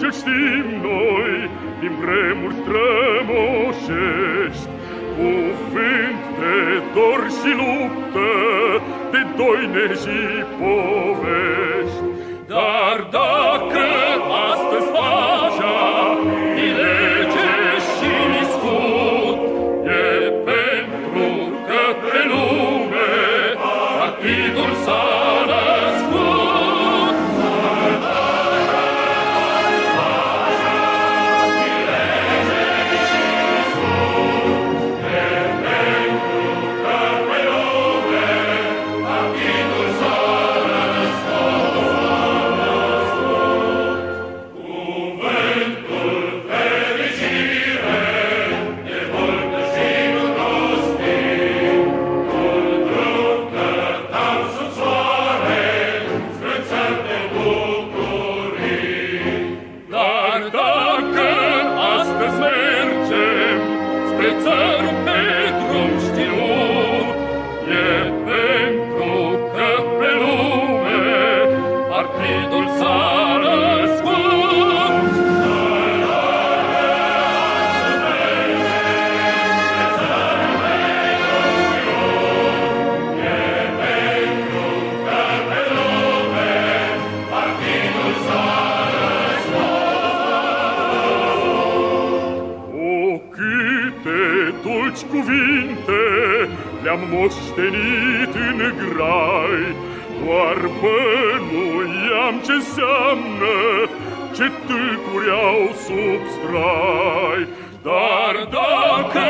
ce știm noi din vremuri strămoșești, cuvânt de dor și luptă, de doine și povești. Dar dacă astăzi pacea e lege și scut, e pentru că pe lume partidul s-a născut. Le-am moștenit în grai, doar bănuiam ce-nseamnă, ce tâlcuri au sub strai. Dar dacă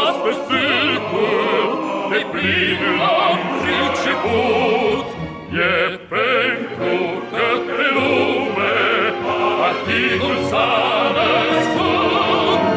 astăzi tâlcul de plin l-am priceput, e pentru că pe lume partidul s-a născut.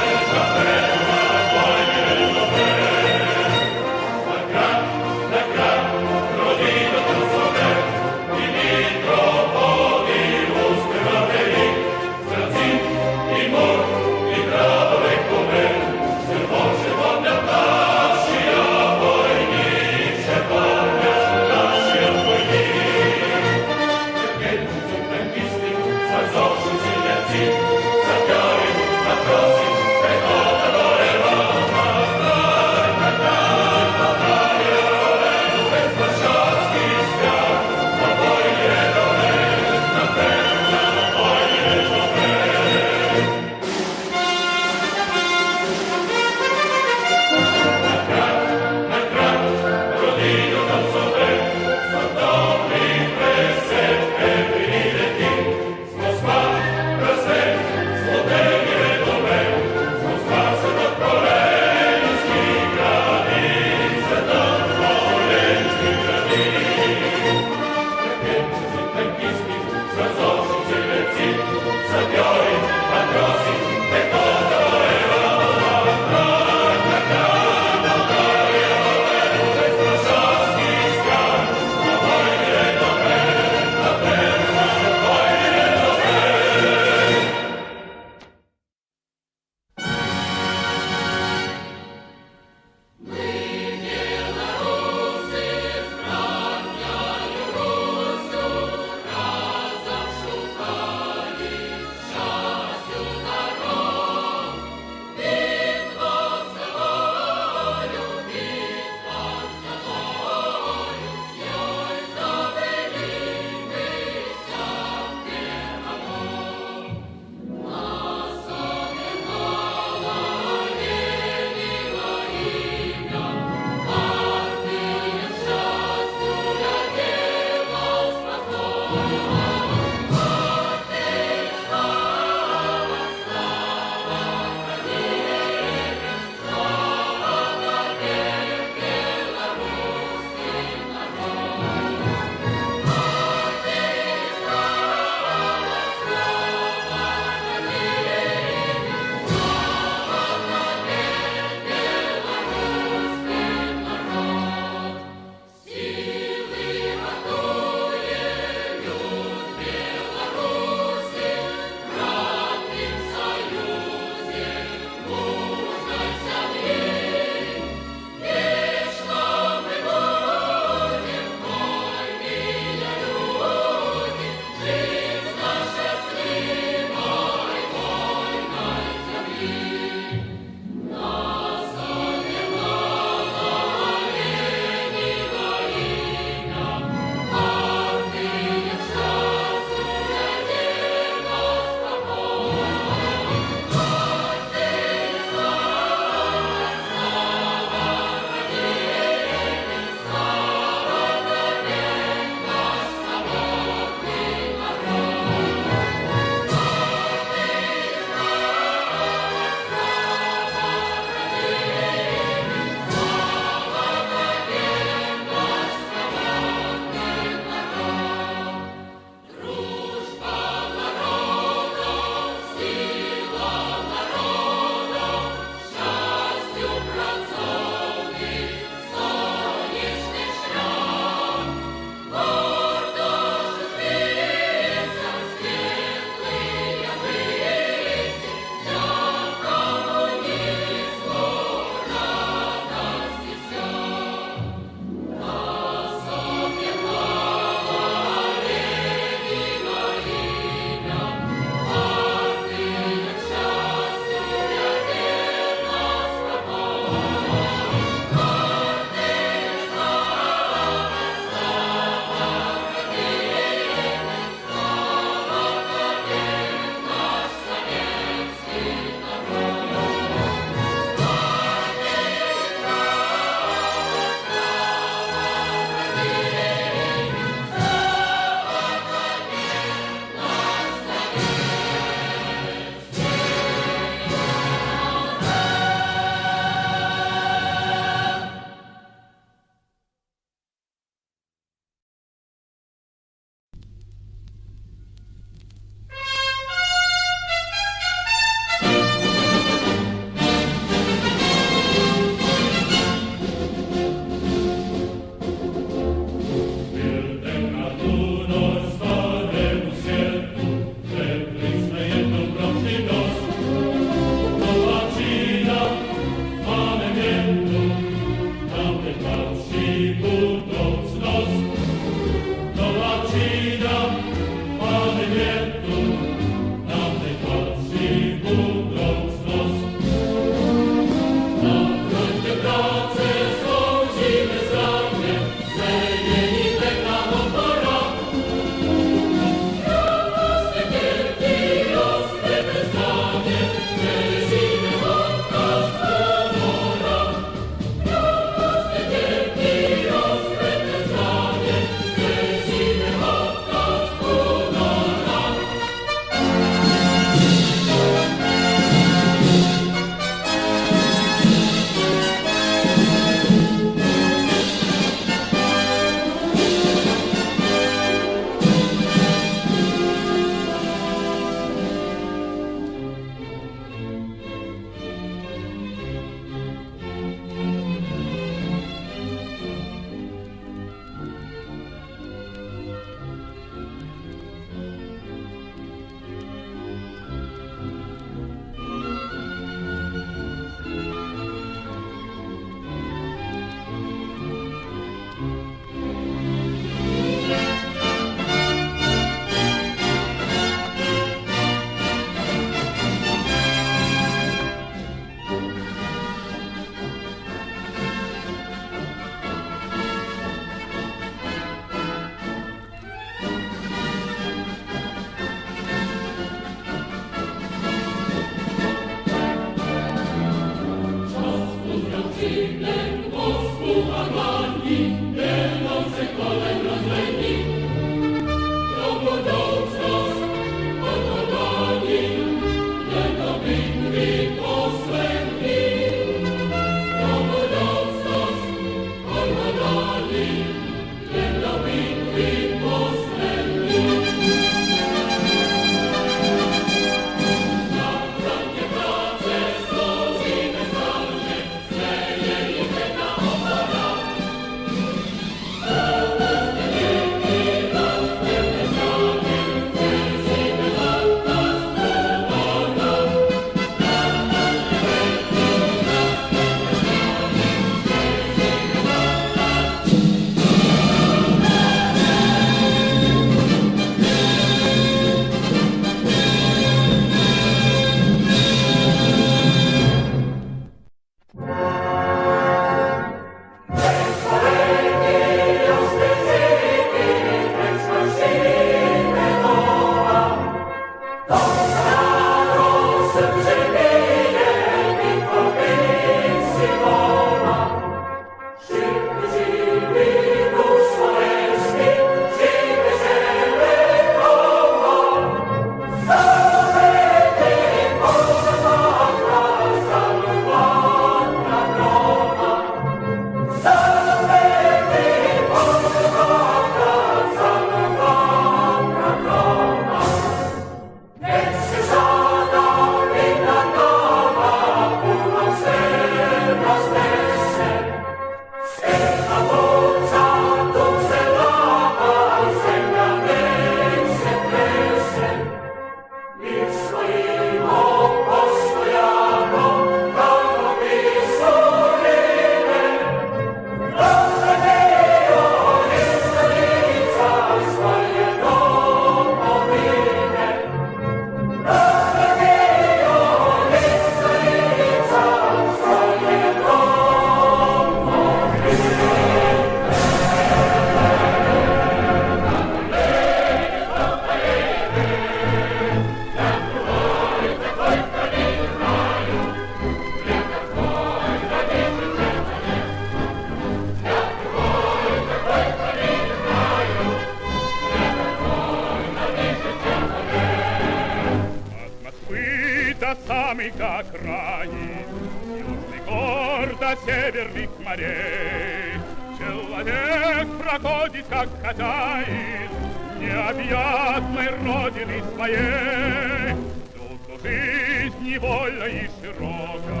северных морей. Человек проходит, как хозяин необъятной родины своей. Тут жизнь невольна и широка,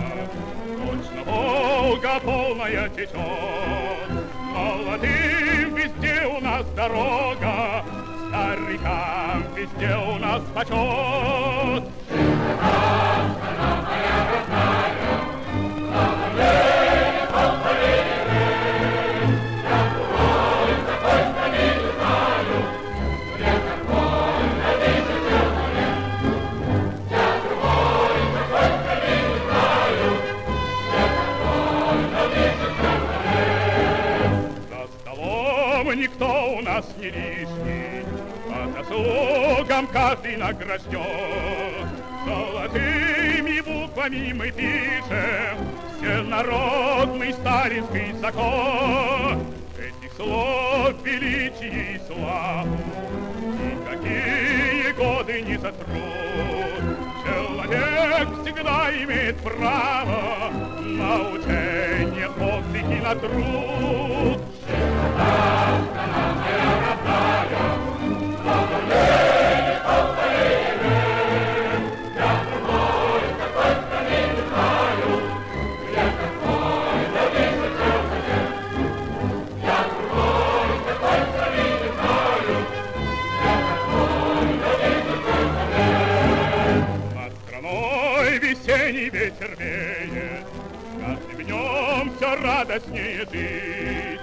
точно Волга полная течет. Молодым везде у нас дорога, старикам везде у нас почет. Никто у нас не лишний, по заслугам каждый награжден. Золотыми буквами мы пишем всенародный сталинский закон. Этих слов величие и славу никакие годы не сотрут. Человек всегда имеет право на учение, подвиг и на труд. Весенний ветер веет, каждым днем все радостнее жить.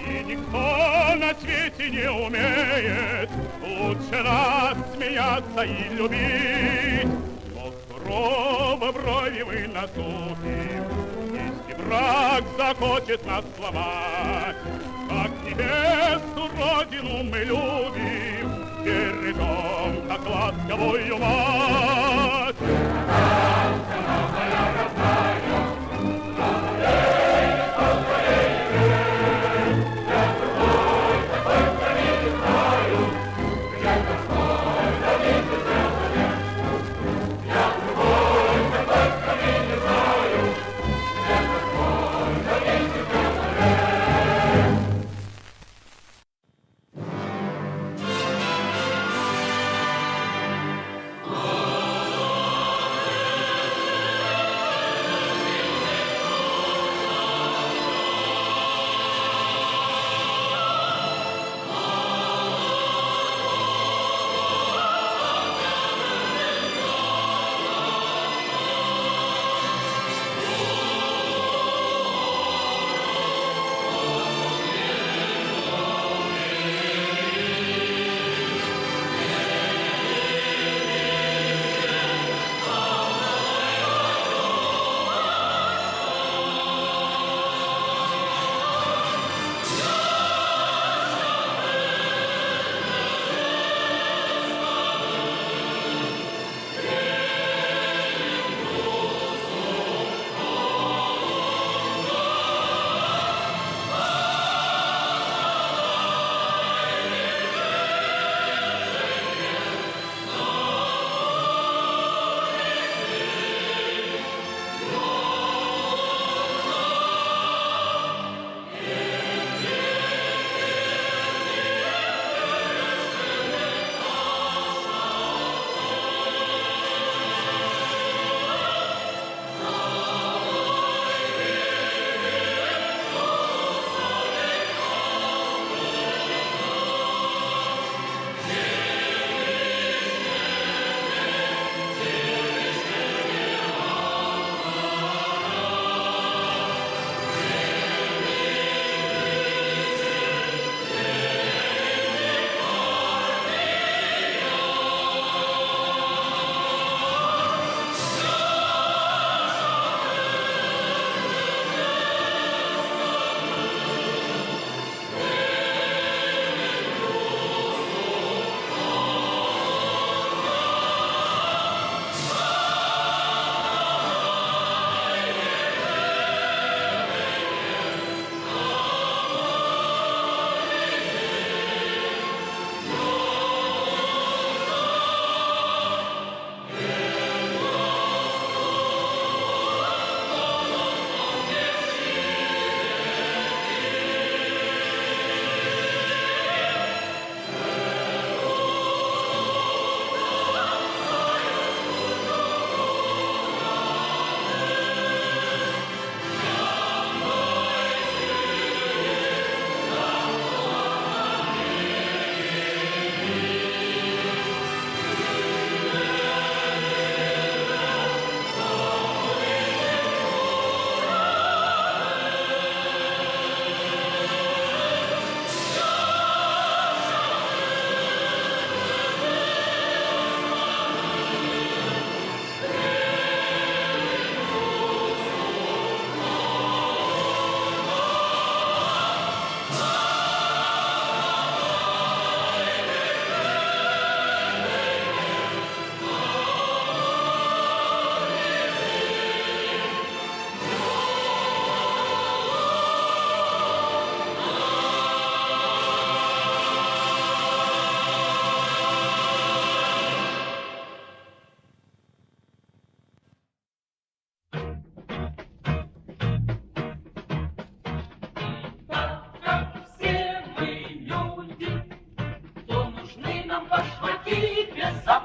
И никто на свете не умеет лучше нас смеяться и любить. Но сурово брови мы насупим, если враг захочет нас сломать. Как небесную родину мы любим, бережем, как ласковую мать.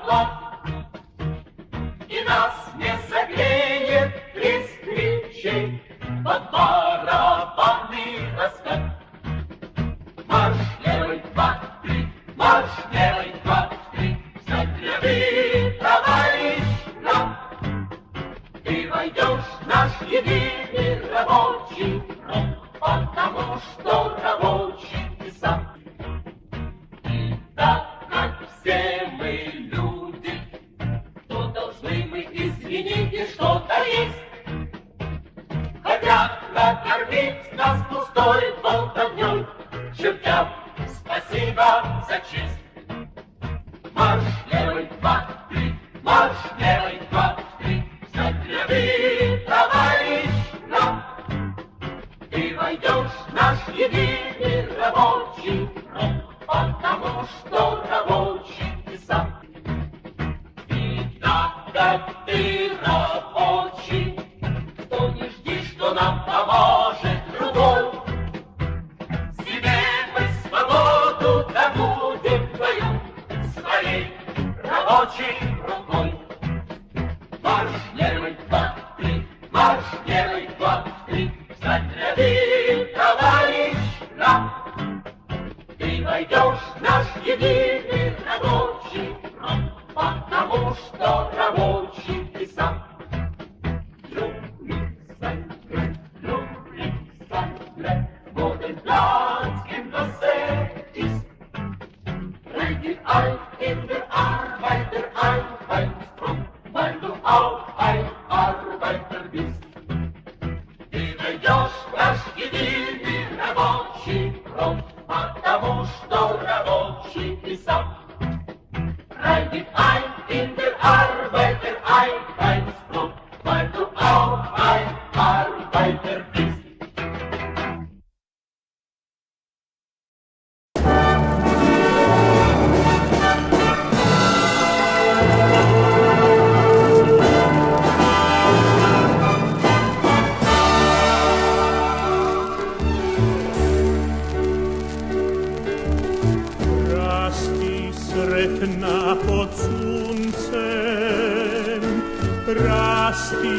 охлад, и нас не согреет треск речей под барабанный раскат. Марш левый, 2, 3, марш левый, 2, 3, St Jeremy, товарищ нам. Ты войдешь в наш единый рабочий фронт, потому что рабочий ты сам. И так как все мы люди, то должны мы извинить, и что-то есть. Хотят накормить нас пустой болтовней, чертям спасибо за честь. Марш левый, 2, 3, марш левый, 2, 3, St Jeremy, товарищ нам. Ты войдешь в наш единый рабочий фронт, потому что рабочий ты сам. И так как ты рабочий, то не жди, что нам поможет другой. Себе мы свободу добудем твою своей рабочей рукой. Марш левый, 2, 3, марш левый, 2, 3, St Jeremy, товарищ нам. Ты войдешь в наш единый рабочий фронт, потому что рабочий ты сам. In der Arbeiter Einheitsfront, weil du auch ein Arbeiter bist. Ты войдешь в наш единый рабочий фронт, потому что рабочий ты сам. Reitet ein in der Arbeiter Einheitsfront, weil du auch ein Arbeiter bist. Pod słońcem rasti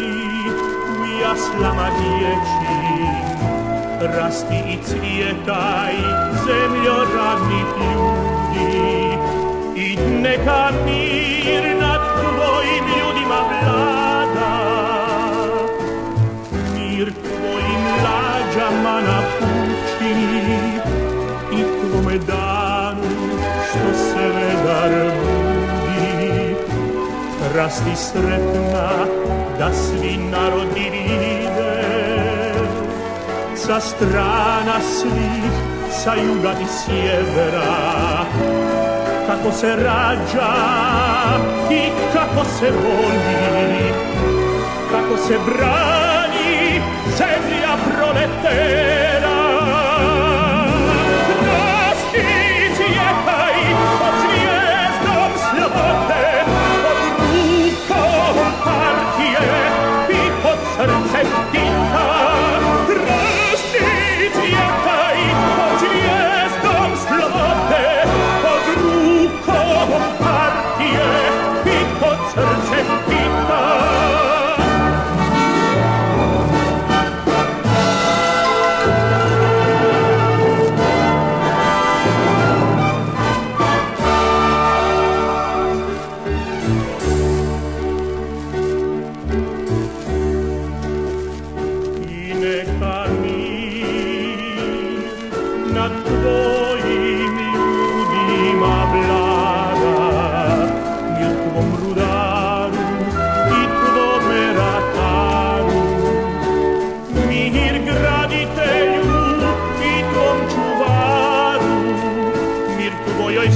jasla ma dzieci, rasti i cvietaj zemljoradnih ljudi i neka mir nad tvojim ljudima vlada, mir tvojim lađama napuči i tvome danu što se vedar budi. Rasti sretna da svi narodi vide, sa strana svih, sa juga i sjevera, kako se rađa i kako se voli, kako se brani zemlja proletera. Pod zvijezdom slobode, pod rukom partije i pod srcem Tita. Rasti cvjetaj pod zvijezdom slobode, pod rukom partije i pod srcem Tita.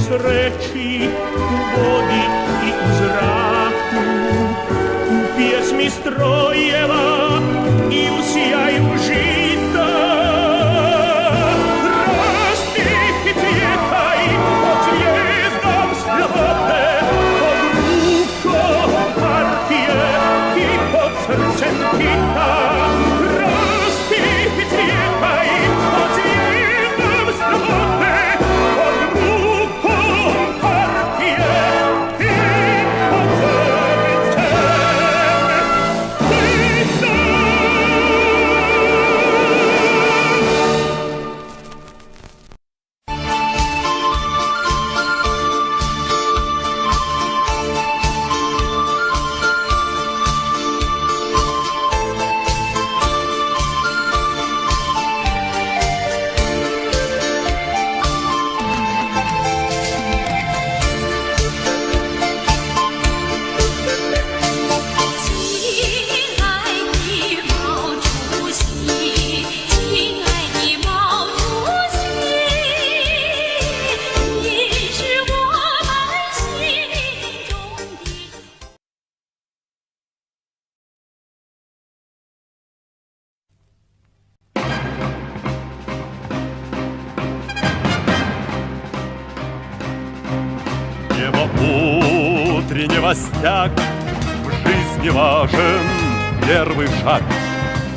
Sreći u vodi i u zraku, u pjesmi strojeva i u sjaju žita. Rasti i cvjeta костяк в жизни важен первый шаг.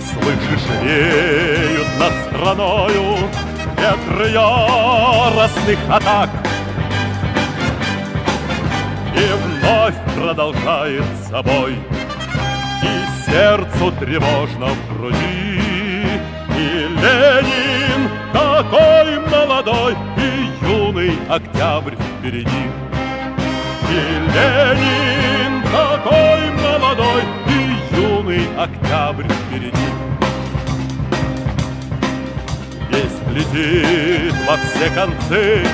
Слышишь, веют над страною ветры яростных атак. И вновь продолжает собой, и сердцу тревожно в груди. И Ленин такой молодой, и юный октябрь впереди. И Ленин такой молодой, и юный октябрь впереди. Весть летит во все концы,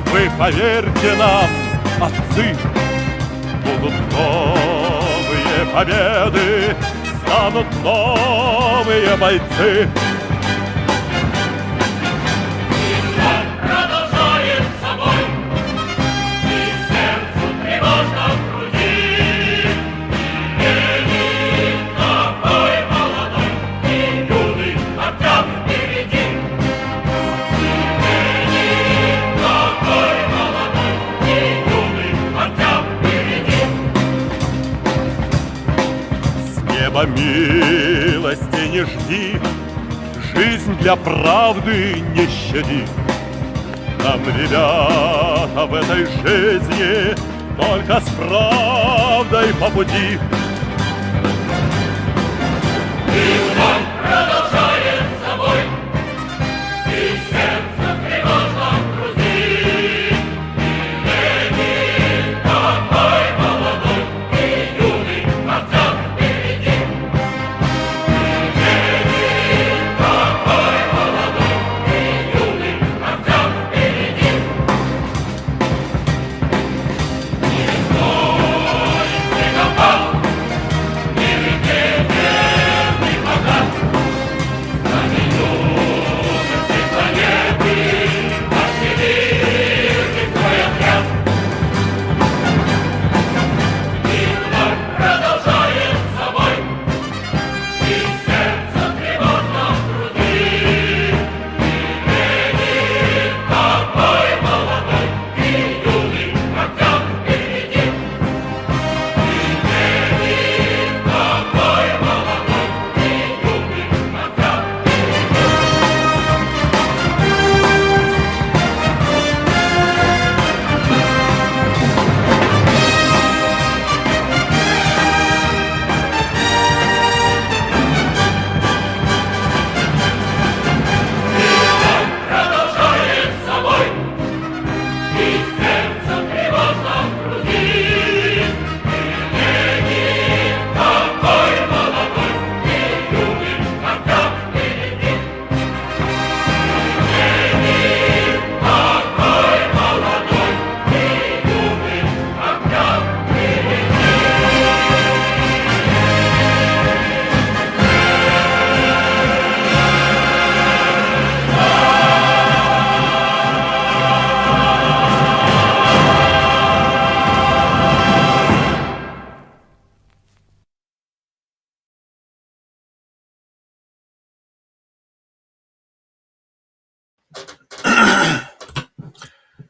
вы поверьте нам, отцы, будут новые победы, станут новые бойцы. Милости не жди, жизнь для правды не щади. Нам, ребята, в этой жизни только с правдой по пути. И вновь продолжает собой, и сердце тревожно в груди. И Ленин такой молодой, и юный октябрь впереди.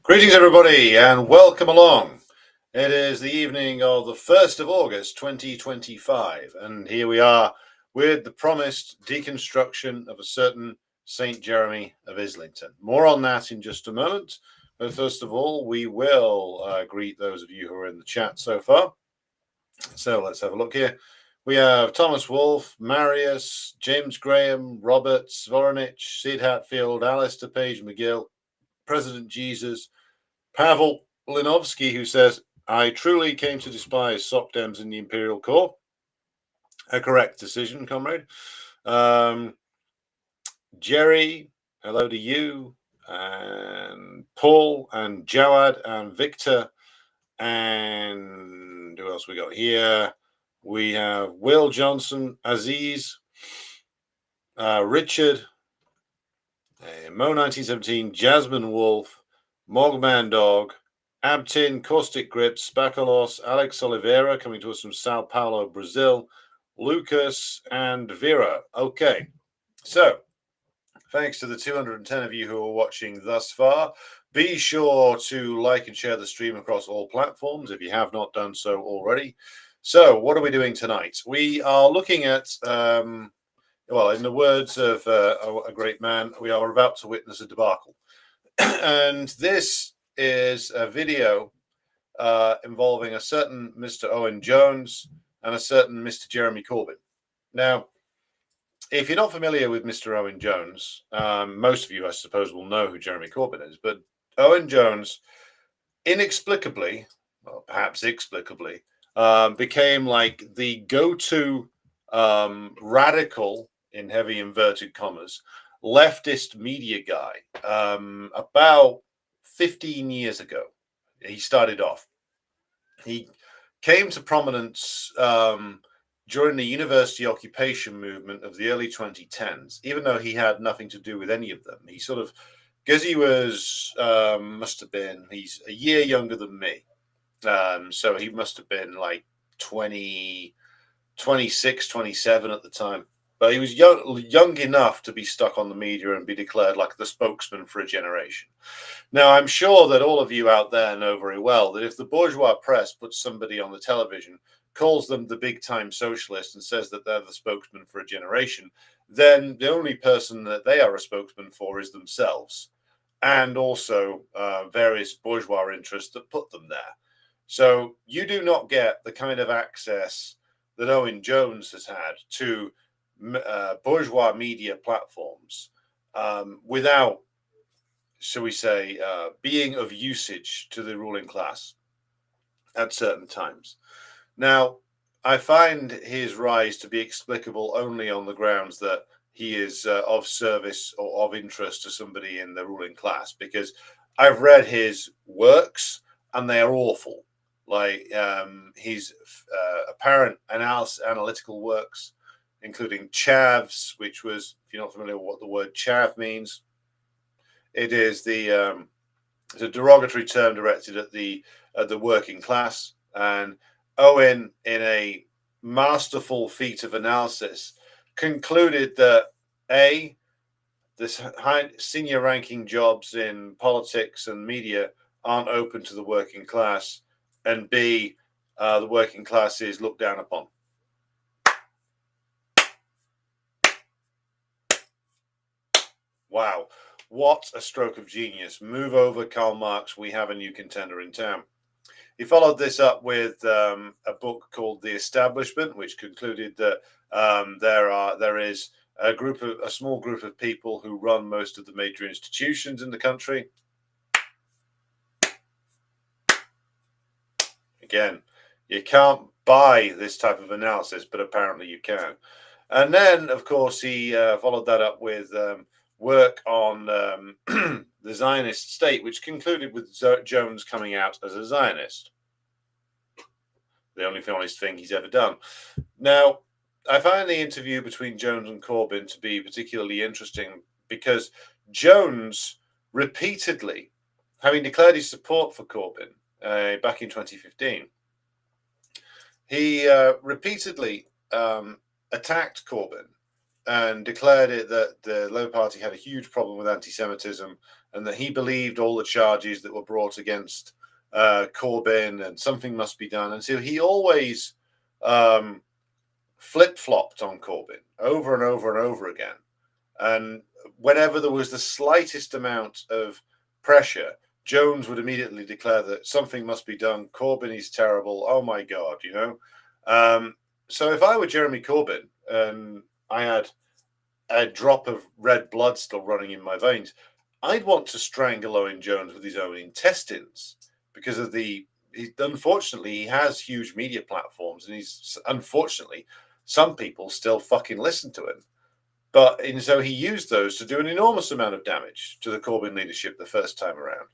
Greetings, everybody, and welcome along. It is the evening of the 1st of August, 2025, and here we are with the promised deconstruction of a certain St Jeremy of Islington. More on that in just a moment, but first of all, we will greet those of you who are in the chat so far. So let's have a look here. We have Thomas Wolfe, Marius, James Graham, Robert, Svoronich, Sid Hatfield, Alistair Page McGill, President Jesus, Pavel Linovsky, who says, I truly came to despise SOCDEMs in the Imperial Corps. A correct decision, comrade. Jerry, hello to you, and Paul, and Jawad, and Victor, and who else we got here? We have Will Johnson, Aziz, Richard, Mo1917, Jasmine Wolf, Mogman Dog, Abtin, Caustic Grips, Spacalos, Alex Oliveira, coming to us from Sao Paulo, Brazil, Lucas, and Vera. Okay, so Thanks to the 210 of you who are watching thus far. Be sure to like and share the stream across all platforms if you have not done so already. So, what are we doing tonight? We are looking at, well, in the words of a great man, we are about to witness a debacle. And this is a video involving a certain Mr. Owen Jones and a certain Mr. Jeremy Corbyn. Now, if you're not familiar with Mr. Owen Jones, most of you, I suppose, will know who Jeremy Corbyn is. But Owen Jones, inexplicably, well, perhaps explicably, became like the go-to radical, in heavy inverted commas, leftist media guy about 15 years ago. He started off. He came to prominence during the university occupation movement of the early 2010s, even though he had nothing to do with any of them. He sort of, because he was, must have been, he's a year younger than me. So he must have been like 26, 27 at the time. But he was young enough to be stuck on the media and be declared like the spokesman for a generation. Now, I'm sure that all of you out there know very well that if the bourgeois press puts somebody on the television, calls them the big-time socialist and says that they're the spokesman for a generation, then the only person that they are a spokesman for is themselves, and also various bourgeois interests that put them there. So you do not get the kind of access that Owen Jones has had to bourgeois media platforms without, shall we say, being of usage to the ruling class at certain times. Now, I find his rise to be explicable only on the grounds that he is of service or of interest to somebody in the ruling class, because I've read his works and they are awful. Like his apparent analytical works, including chavs, which was, if you're not familiar with what the word chav means, it is it's a derogatory term directed at the working class. And Owen, in a masterful feat of analysis, concluded that this high senior ranking jobs in politics and media aren't open to the working class, and B, the working class is looked down upon. Wow, what a stroke of genius. Move over, Karl Marx, we have a new contender in town. He followed this up with a book called The Establishment, which concluded that there is a small group of people who run most of the major institutions in the country. Again, you can't buy this type of analysis, but apparently you can. And then, of course, he followed that up with work on the Zionist state, which concluded with Jones coming out as a Zionist. The only honest thing he's ever done. Now, I find the interview between Jones and Corbyn to be particularly interesting because Jones repeatedly, having declared his support for Corbyn back in 2015, he repeatedly attacked Corbyn and declared it that the Labour Party had a huge problem with anti-Semitism and that he believed all the charges that were brought against Corbyn and something must be done. And so he always flip-flopped on Corbyn over and over and over again. And whenever there was the slightest amount of pressure, Jones would immediately declare that something must be done. Corbyn is terrible. Oh my God, you know. So if I were Jeremy Corbyn and I had a drop of red blood still running in my veins, I'd want to strangle Owen Jones with his own intestines because of unfortunately, he has huge media platforms and unfortunately, some people still fucking listen to him. And so he used those to do an enormous amount of damage to the Corbyn leadership the first time around.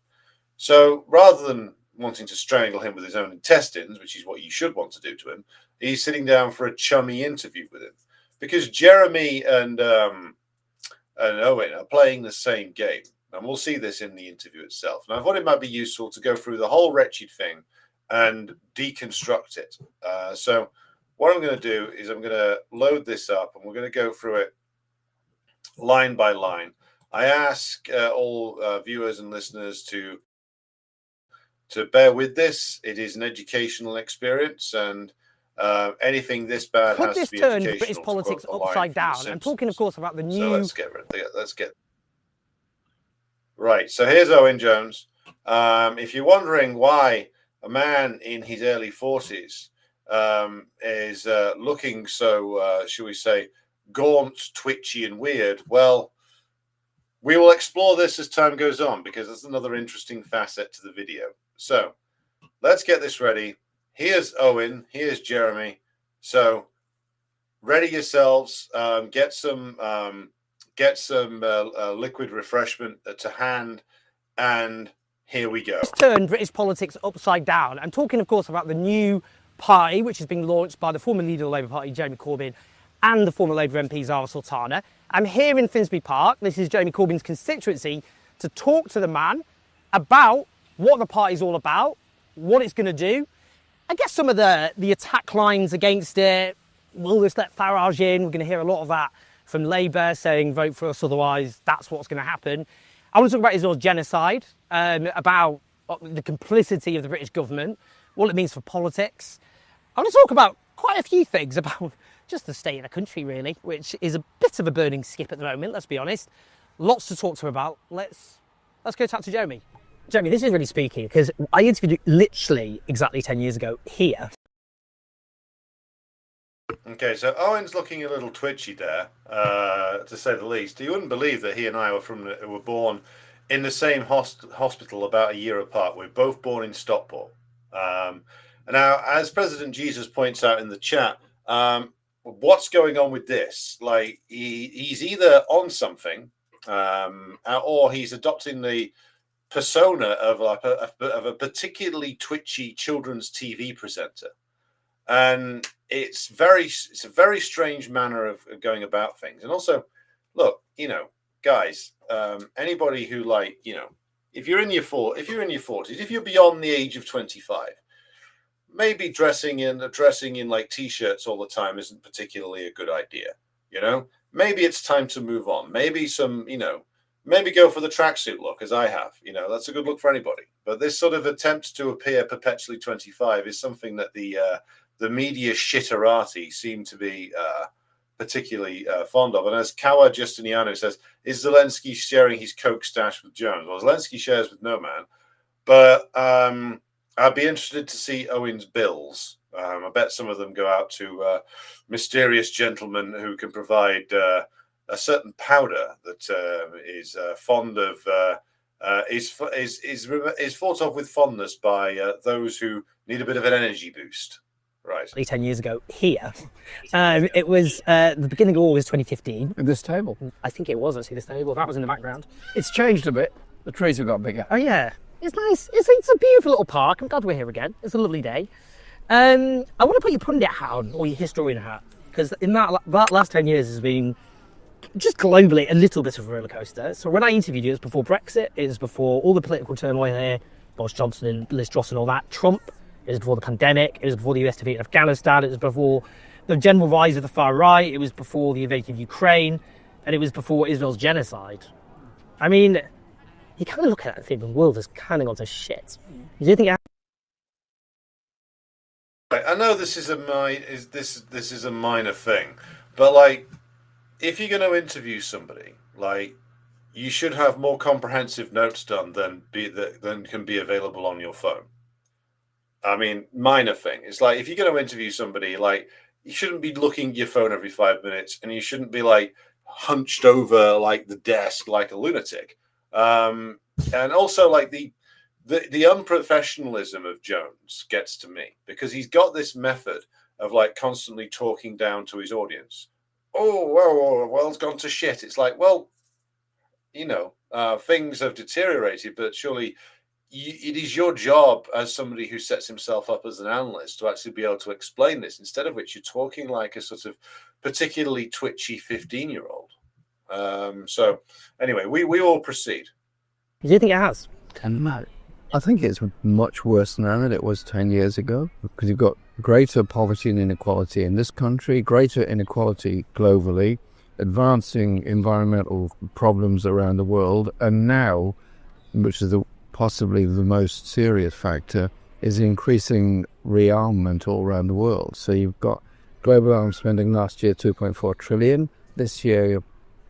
So rather than wanting to strangle him with his own intestines, which is what you should want to do to him, he's sitting down for a chummy interview with him. Because Jeremy and Owen are playing the same game. And we'll see this in the interview itself. And I thought it might be useful to go through the whole wretched thing and deconstruct it. So what I'm going to do is I'm going to load this up and we're going to go through it line by line. I ask all viewers and listeners to bear with this. It is an educational experience, and anything this bad Could has this to be turn educational. British politics upside down? I'm talking, of course, about the new... So let's get right. So here's Owen Jones. If you're wondering why a man in his early 40s is looking so, shall we say, gaunt, twitchy, and weird, well, we will explore this as time goes on, because that's another interesting facet to the video. So let's get this ready. Here's Owen. Here's Jeremy. So ready yourselves. Get some liquid refreshment to hand, and here we go. Let's turn British politics upside down. I'm talking, of course, about the new party, which has been launched by the former leader of the Labour Party, Jeremy Corbyn, and the former Labour MP, Zara Sultana. I'm here in Finsbury Park. This is Jeremy Corbyn's constituency, to talk to the man about what the party's all about, what it's going to do. I guess some of the attack lines against it. Will this let Farage in? We're going to hear a lot of that from Labour, saying vote for us, otherwise that's what's going to happen. I want to talk about Israel's genocide, about the complicity of the British government, what it means for politics. I want to talk about quite a few things about just the state of the country, really, which is a bit of a burning skip at the moment, let's be honest. Lots to talk to him about. Let's go talk to Jeremy. Jeremy, this is really spooky, because I interviewed you literally exactly 10 years ago here. Okay, so Owen's looking a little twitchy there, to say the least. You wouldn't believe that he and I were born in the same hospital about a year apart. We're both born in Stockport. Now, as President Jesus points out in the chat, what's going on with this? Like, he's either on something, or he's adopting the persona of a particularly twitchy children's TV presenter. And it's a very strange manner of going about things. And also, look, guys, anybody who, like, if you're in your 40s, if you're beyond the age of 25, maybe dressing in like t-shirts all the time isn't particularly a good idea. Maybe it's time to move on. Maybe maybe go for the tracksuit look, as I have. That's a good look for anybody. But this sort of attempt to appear perpetually 25 is something that the media shitterati seem to be particularly fond of. And as Kawa Justiniano says, is Zelensky sharing his coke stash with Jones? Well, Zelensky shares with no man. But I'd be interested to see Owen's bills. I bet some of them go out to mysterious gentlemen who can provide a certain powder that is fond of is thought of with fondness by those who need a bit of an energy boost. Right. 10 years ago here. It was the beginning of August 2015. This table? I think it was actually this table. That was in the background. It's changed a bit. The trees have got bigger. Oh yeah, it's nice. It's a beautiful little park. I'm glad we're here again. It's a lovely day. I want to put your pundit hat on, or your historian hat, because in that last 10 years has been just globally a little bit of a roller coaster. So when I interviewed you, it was before Brexit. It was before all the political turmoil here, Boris Johnson and Liz Truss and all that. Trump. It was before the pandemic. It was before the US defeat in Afghanistan. It was before the general rise of the far right. It was before the invasion of Ukraine, and it was before Israel's genocide. I mean, you kind of look at it and think the world is kind of gone to shit. Do you think? I know this is a minor thing, but like, if you're going to interview somebody, like, you should have more comprehensive notes done than can be available on your phone. I mean, minor thing. It's like, if you're going to interview somebody, like, you shouldn't be looking at your phone every 5 minutes, and you shouldn't be like hunched over like the desk like a lunatic. And also, like, the unprofessionalism of Jones gets to me, because he's got this method of like constantly talking down to his audience. Oh, well, world's gone to shit. It's like, well, things have deteriorated, but surely it is your job as somebody who sets himself up as an analyst to actually be able to explain this, instead of which you're talking like a sort of particularly twitchy 15-year-old. So anyway, we will proceed. Do you think it has? I think it's much worse now than it was 10 years ago, because you've got greater poverty and inequality in this country, greater inequality globally. advancing environmental problems around the world, and now, which is possibly the most serious factor, is increasing rearmament all around the world. So you've got global arms spending last year 2.4 trillion, this year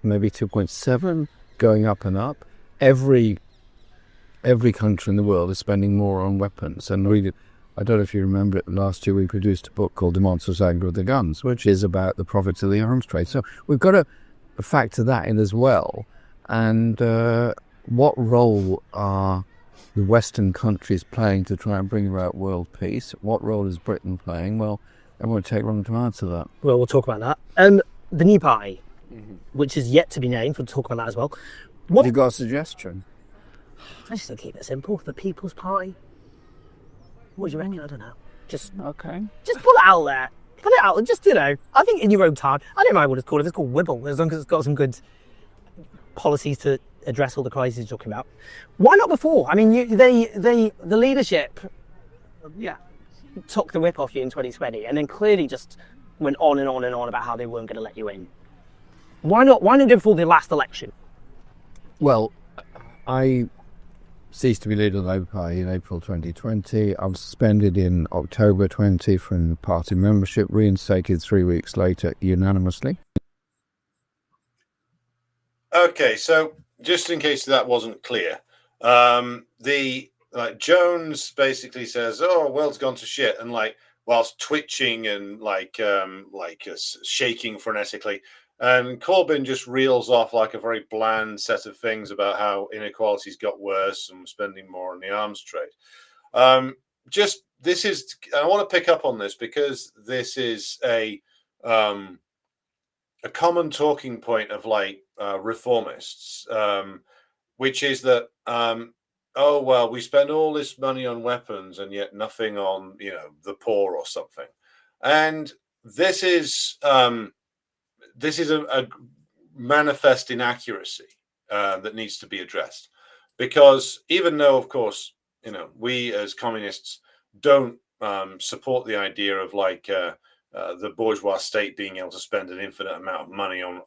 maybe 2.7, going up and up. Every country in the world is spending more on weapons. And I don't know if you remember it, last year we produced a book called The Monstrous Anger of the Guns, which is about the profits of the arms trade. So we've got to factor that in as well. And what role are the Western countries playing to try and bring about world peace? What role is Britain playing? Well, it won't take long to answer that. Well, we'll talk about that. The new party, which is yet to be named, we'll talk about that as well. Have you got a suggestion? I just keep it simple. The People's Party. What do you reckon? I don't know. Just pull it out there. Put it out. Just, I think in your own time. I don't mind what it's called. If it's called Wibble, as long as it's got some good policies to address all the crises you're talking about. Why not before? I mean, the leadership, took the whip off you in 2020, and then clearly just went on and on and on about how they weren't going to let you in. Why not do it before the last election? Well, I ceased to be leader of the Labour Party in April 2020. I was suspended in October 20 from party membership, reinstated 3 weeks later unanimously. Okay, so just in case that wasn't clear, Jones basically says, "Oh, world's gone to shit," and whilst twitching and shaking frenetically. And Corbyn just reels off like a very bland set of things about how inequality's got worse and we're spending more on the arms trade. I want to pick up on this because this is a common talking point of reformists, which is that, oh, well, we spend all this money on weapons and yet nothing on, the poor or something. And this is a manifest inaccuracy that needs to be addressed, because even though, of course, we as communists don't support the idea of the bourgeois state being able to spend an infinite amount of money on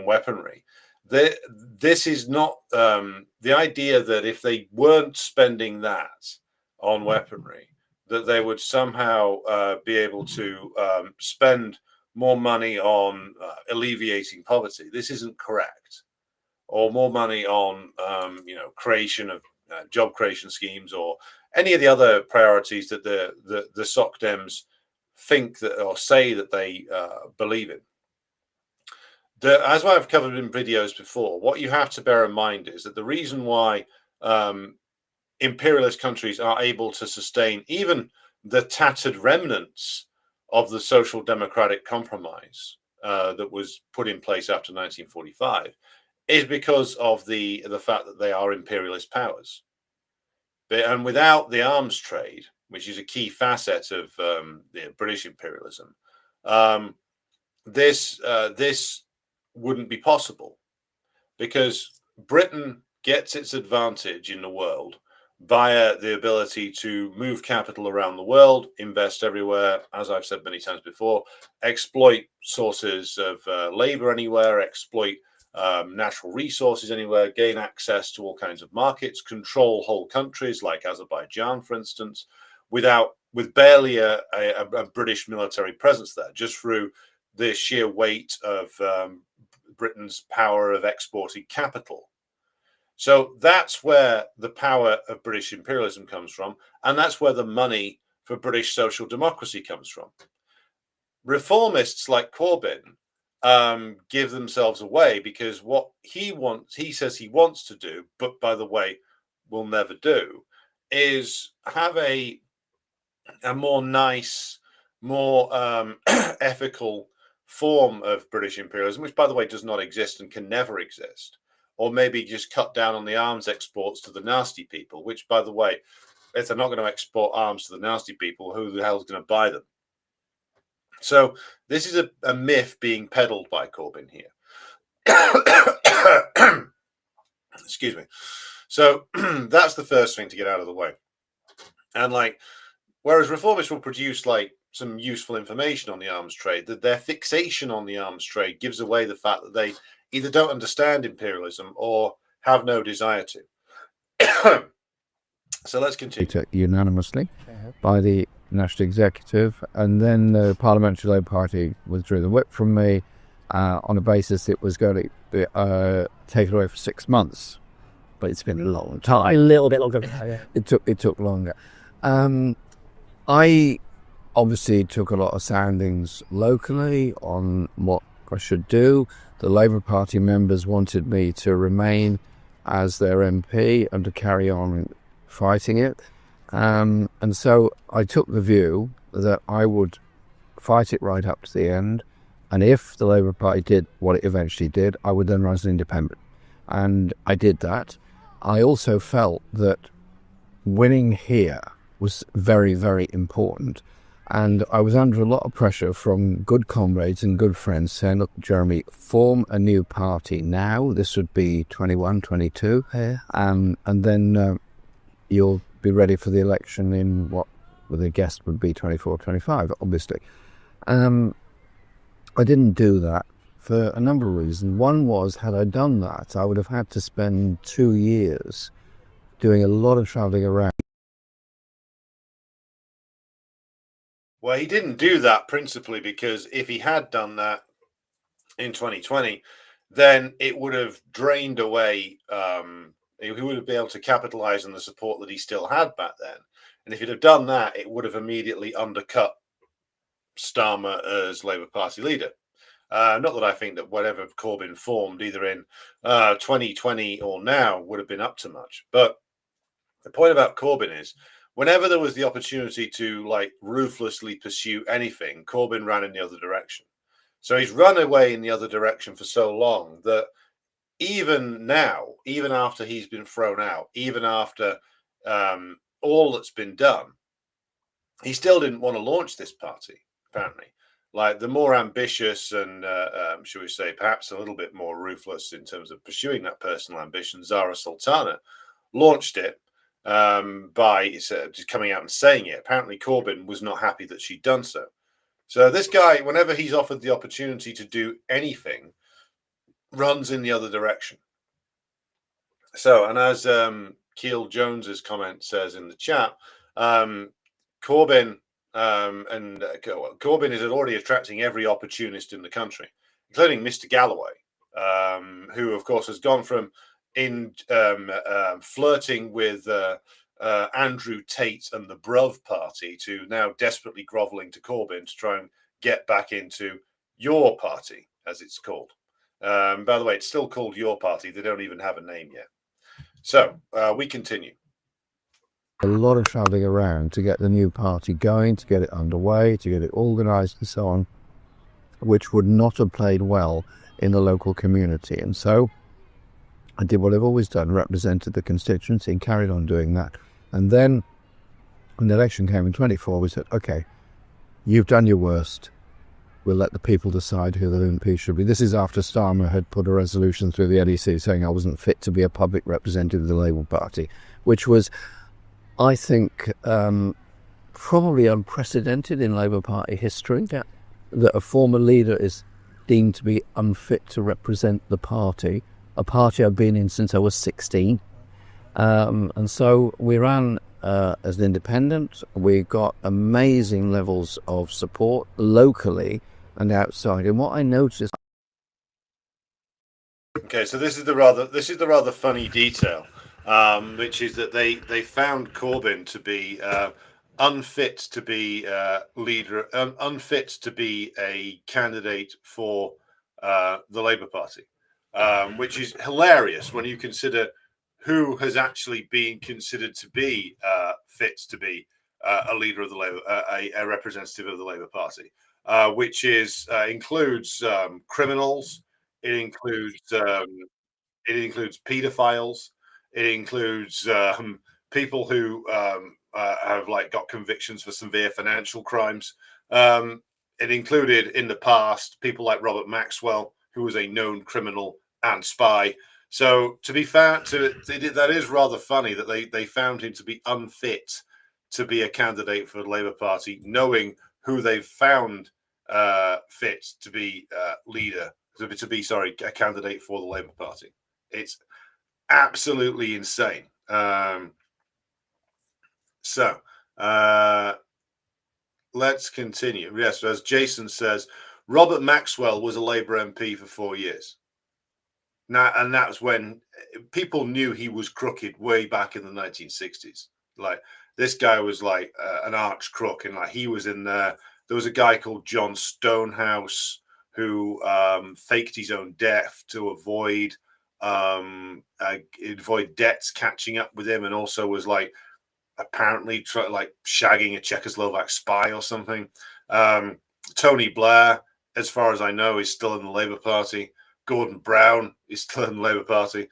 weaponry, this is not the idea that if they weren't spending that on weaponry, that they would somehow be able to spend more money on alleviating poverty. This isn't correct. Or more money on, creation of job creation schemes, or any of the other priorities that the Soc Dems think that or say that they believe in. As I've covered in videos before, what you have to bear in mind is that the reason why imperialist countries are able to sustain even the tattered remnants of the social democratic compromise that was put in place after 1945 is because of the fact that they are imperialist powers. And without the arms trade, which is a key facet of the British imperialism, this wouldn't be possible, because Britain gets its advantage in the world via the ability to move capital around the world, invest everywhere, as I've said many times before, exploit sources of labor anywhere, exploit natural resources anywhere, gain access to all kinds of markets, control whole countries like Azerbaijan, for instance, with barely a British military presence there, just through the sheer weight of Britain's power of exporting capital. So that's where the power of British imperialism comes from, and that's where the money for British social democracy comes from. Reformists like Corbyn give themselves away, because what he says he wants to do, but by the way, will never do, is have a more nice, more ethical form of British imperialism, which, by the way, does not exist and can never exist. Or maybe just cut down on the arms exports to the nasty people, which, by the way, if they're not going to export arms to the nasty people, who the hell is going to buy them? So this is a myth being peddled by Corbyn here. Excuse me. So that's the first thing to get out of the way. And whereas reformists will produce some useful information on the arms trade, that their fixation on the arms trade gives away the fact that they either don't understand imperialism or have no desire to. So let's continue. Unanimously by the National Executive, and then the Parliamentary Labour Party withdrew the whip from me on a basis it was going to be taken away for 6 months. But it's been a long time. A little bit longer. It took longer. I obviously took a lot of soundings locally on what I should do. The Labour Party members wanted me to remain as their MP and to carry on fighting it. And so I took the view that I would fight it right up to the end. And if the Labour Party did what it eventually did, I would then run as an independent. And I did that. I also felt that winning here was very, very important. And I was under a lot of pressure from good comrades and good friends saying, look, Jeremy, form a new party now. This would be 21, 22. Yeah. And then you'll be ready for the election in what the guess would be 24, 25, obviously. I didn't do that for a number of reasons. One was, had I done that, I would have had to spend 2 years doing a lot of travelling around. Well, he didn't do that principally because if he had done that in 2020, then it would have drained away, he would have been able to capitalise on the support that he still had back then. And if he'd have done that, it would have immediately undercut Starmer as Labour Party leader. Not that I think that whatever Corbyn formed, either in 2020 or now, would have been up to much. But the point about Corbyn is, whenever there was the opportunity to like ruthlessly pursue anything, Corbyn ran in the other direction. So he's run away in the other direction for so long that even now, even after he's been thrown out, even after all that's been done, he still didn't want to launch this party, apparently. Like the more ambitious and, shall we say, perhaps a little bit more ruthless in terms of pursuing that personal ambition, Zara Sultana launched it by just coming out and saying it. Apparently Corbyn was not happy that she'd done so. So this guy, whenever he's offered the opportunity to do anything, runs in the other direction. So, and as Keel Jones's comment says in the chat, Corbyn Corbyn is already attracting every opportunist in the country, including Mr. Galloway, who of course has gone from flirting with Andrew Tate and the Bruv Party to now desperately grovelling to Corbyn to try and get back into your party, as it's called. By the way, it's still called your party. They don't even have a name yet. So we continue. A lot of travelling around to get the new party going, to get it underway, to get it organised and so on, which would not have played well in the local community. And so I did what I've always done, represented the constituency and carried on doing that. And then when the election came in 24, we said, okay, you've done your worst. We'll let the people decide who the MP should be. This is after Starmer had put a resolution through the LEC saying I wasn't fit to be a public representative of the Labour Party, which was, I think, probably unprecedented in Labour Party history, that a former leader is deemed to be unfit to represent the party, a party I've been in since I was 16. And so we ran as an independent. We got amazing levels of support locally and outside. And what I noticed... Okay, so this is the rather funny detail. Which is that they found Corbyn to be unfit to be leader, unfit to be a candidate for the Labour Party, which is hilarious when you consider who has actually been considered to be fit to be a leader of the Labour, a representative of the Labour Party, which includes criminals, it includes paedophiles. It includes people who have got convictions for severe financial crimes. It included in the past people like Robert Maxwell, who was a known criminal and spy. So to be fair, that is rather funny that they found him to be unfit to be a candidate for the Labour Party, knowing who they've found fit to be leader, to be a candidate for the Labour Party. It's absolutely insane. Let's continue. Yes, as Jason says, Robert Maxwell was a Labour MP for 4 years. Now, and that's when people knew he was crooked way back in the 1960s. Like, this guy was like an arch crook, and like he was in there. There was a guy called John Stonehouse who faked his own death to avoid debts catching up with him, and also was like apparently shagging a Czechoslovak spy or something. Tony Blair, as far as I know, is still in the Labour Party. Gordon Brown is still in the Labour Party,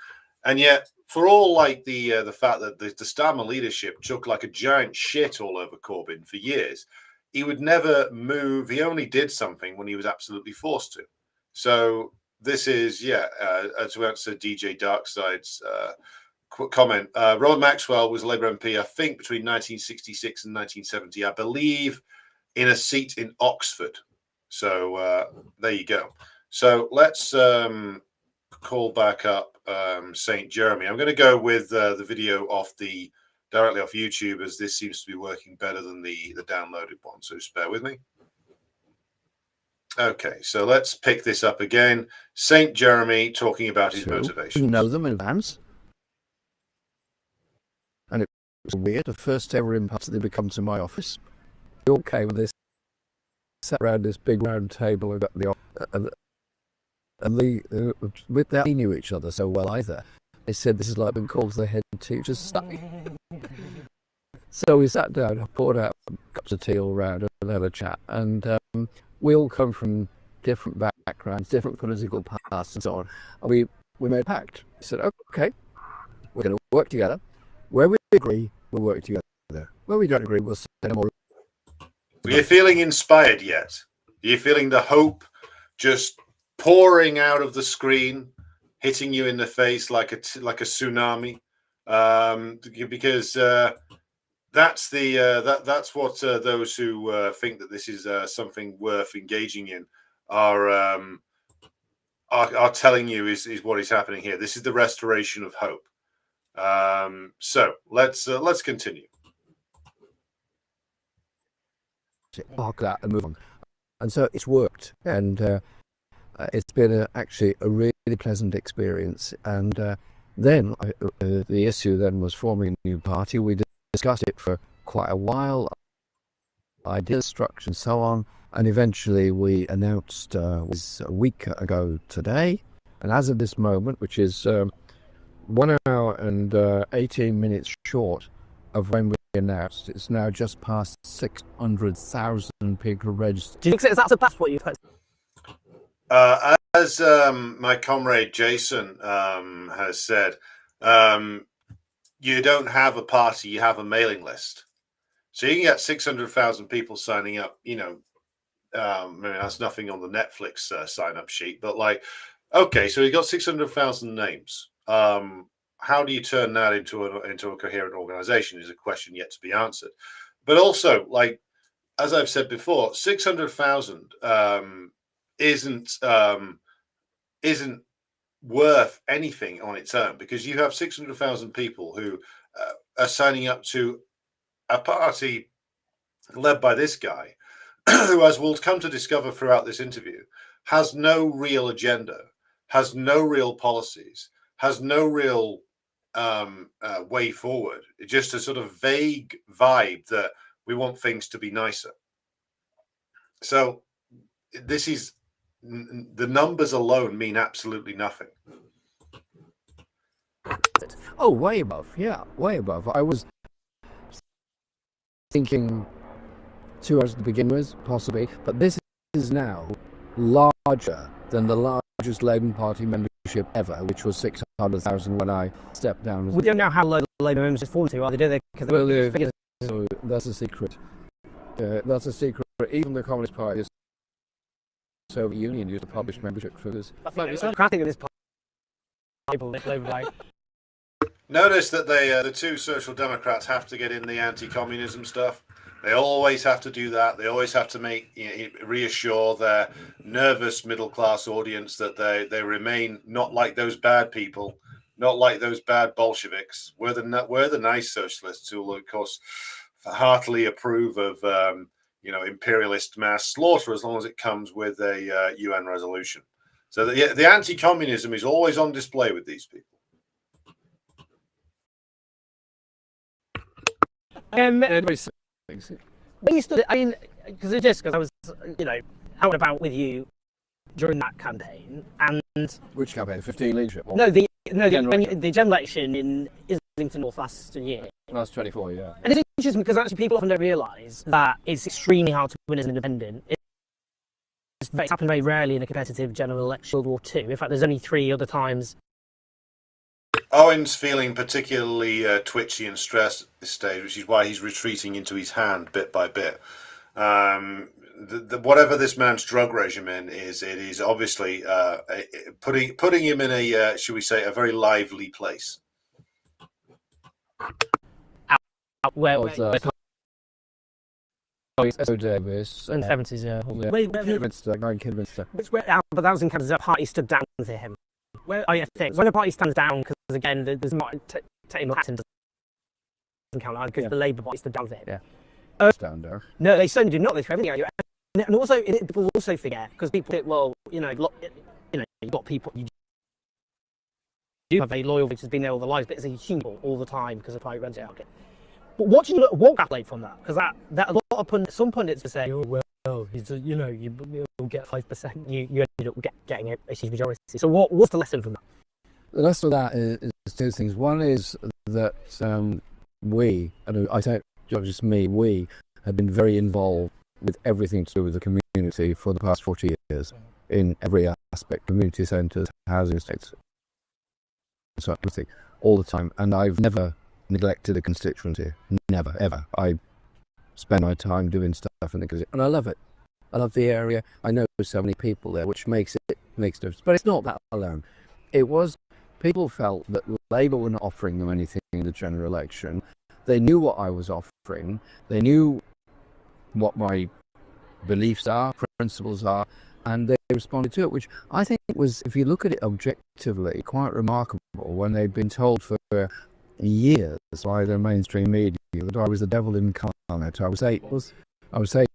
and yet for all like the fact that the Starmer leadership took like a giant shit all over Corbyn for years, he would never move. He only did something when he was absolutely forced to. So this is as we answer DJ Darkside's comment. Robert Maxwell was a Labour MP, I think, between 1966 and 1970, I believe, in a seat in Oxford. So there you go. So let's call back up St Jeremy. I'm going to go with the video directly off YouTube, as this seems to be working better than the downloaded one. So just bear with me. Okay, so let's pick this up again. St Jeremy talking about his motivation. You know them in advance. And it was weird. The first ever impasse they would come to my office. They all came with this, sat around this big round table at the office. And with that, they knew each other so well either. They said this is like being called the head teacher's study. So we sat down, poured out cups of tea all round and had a chat. And we all come from different backgrounds, different political paths and so on. And we made a pact. We said, okay, we're going to work together. Where we agree, we'll work together. Where we don't agree, we'll send more. Are you feeling inspired yet? Are you feeling the hope just pouring out of the screen, hitting you in the face like a tsunami? Because that's what those who think that this is something worth engaging in are telling you is what is happening here. This is the restoration of hope. So let's continue. Park that and move on. And so it's worked, and it's been actually a really pleasant experience. And then the issue then was forming a new party. We discussed it for quite a while, ideas, structure, and so on. And eventually we announced was a week ago today. And as of this moment, which is 1 hour and 18 minutes short of when we announced, it's now just past 600,000 people registered. Do you think that's a pass what you've heard? As my comrade Jason has said, you don't have a party, you have a mailing list. So you can get 600,000 people signing up, I mean, that's nothing on the Netflix sign-up sheet, but like, okay, so you've got 600,000 names. How do you turn that into a coherent organization is a question yet to be answered. But also, like, as I've said before, 600,000 isn't worth anything on its own, because you have 600,000 people who are signing up to a party led by this guy, who, as we'll come to discover throughout this interview, has no real agenda, has no real policies, has no real way forward. It's just a sort of vague vibe that we want things to be nicer. So this is, the numbers alone mean absolutely nothing. Oh, way above. Yeah, way above. I was thinking 2 hours to begin with, possibly, but this is now larger than the largest Labour Party membership ever, which was 600,000 when I stepped down. We don't know how low the Labour members formed to, are they? Do they? Well, that's a secret. That's a secret. Even the Communist Party, the Soviet Union, used to publish membership figures. It's democratic in this party. Notice that the two Social Democrats have to get in the anti-communism stuff. They always have to do that. They always have to reassure their nervous middle-class audience that they remain not like those bad people, not like those bad Bolsheviks. We're the nice socialists who will, of course, heartily approve of imperialist mass slaughter as long as it comes with a UN resolution. So the anti-communism is always on display with these people. When you stood, I mean, because I was, out and about with you during that campaign, and Which campaign? 15 leadership? the general election in Islington North last year. Last 24, yeah. And it's interesting because actually people often don't realise that it's extremely hard to win as an independent. It's happened very rarely in a competitive general election. World War II. In fact, there's only 3 other times. Owen's feeling particularly twitchy and stressed at this stage, which is why he's retreating into his hand bit by bit. Whatever this man's drug regimen is, it is obviously putting him in a, should we say, a very lively place. Davis. In the 70s, yeah. Kidminster. But that was in Canada. The party stood down to him. When a party stands down, because again, there's not Tatum doesn't count either, because the Labour Party stood down to him. Yeah. Stand down. No, they certainly do not. They throw everything at you. And also, people also forget, because people think, well, you've got people. You do have a loyal, which has been there all their lives, but it's a huge all the time because of private rented out. But watching a walk accolade from that, because that a lot of some pundits will say, oh well, you'll get 5%, you ended up getting a huge majority. So what's the lesson from that? The lesson of that is 2 things. One is that we have been very involved with everything to do with the community for the past 40 years in every aspect, community centres, housing estates, so everything, all the time. And I've never neglected a constituency, never, ever. I spend my time doing stuff in the constituency, and I love it. I love the area. I know so many people there, which makes difference. But it's not that alone. It was people felt that Labour were not offering them anything in the general election. They knew what I was offering. They knew what my beliefs are, principles are, and they responded to it, which I think was, if you look at it objectively, quite remarkable when they'd been told for years by the mainstream media that I was the devil incarnate. I was Satan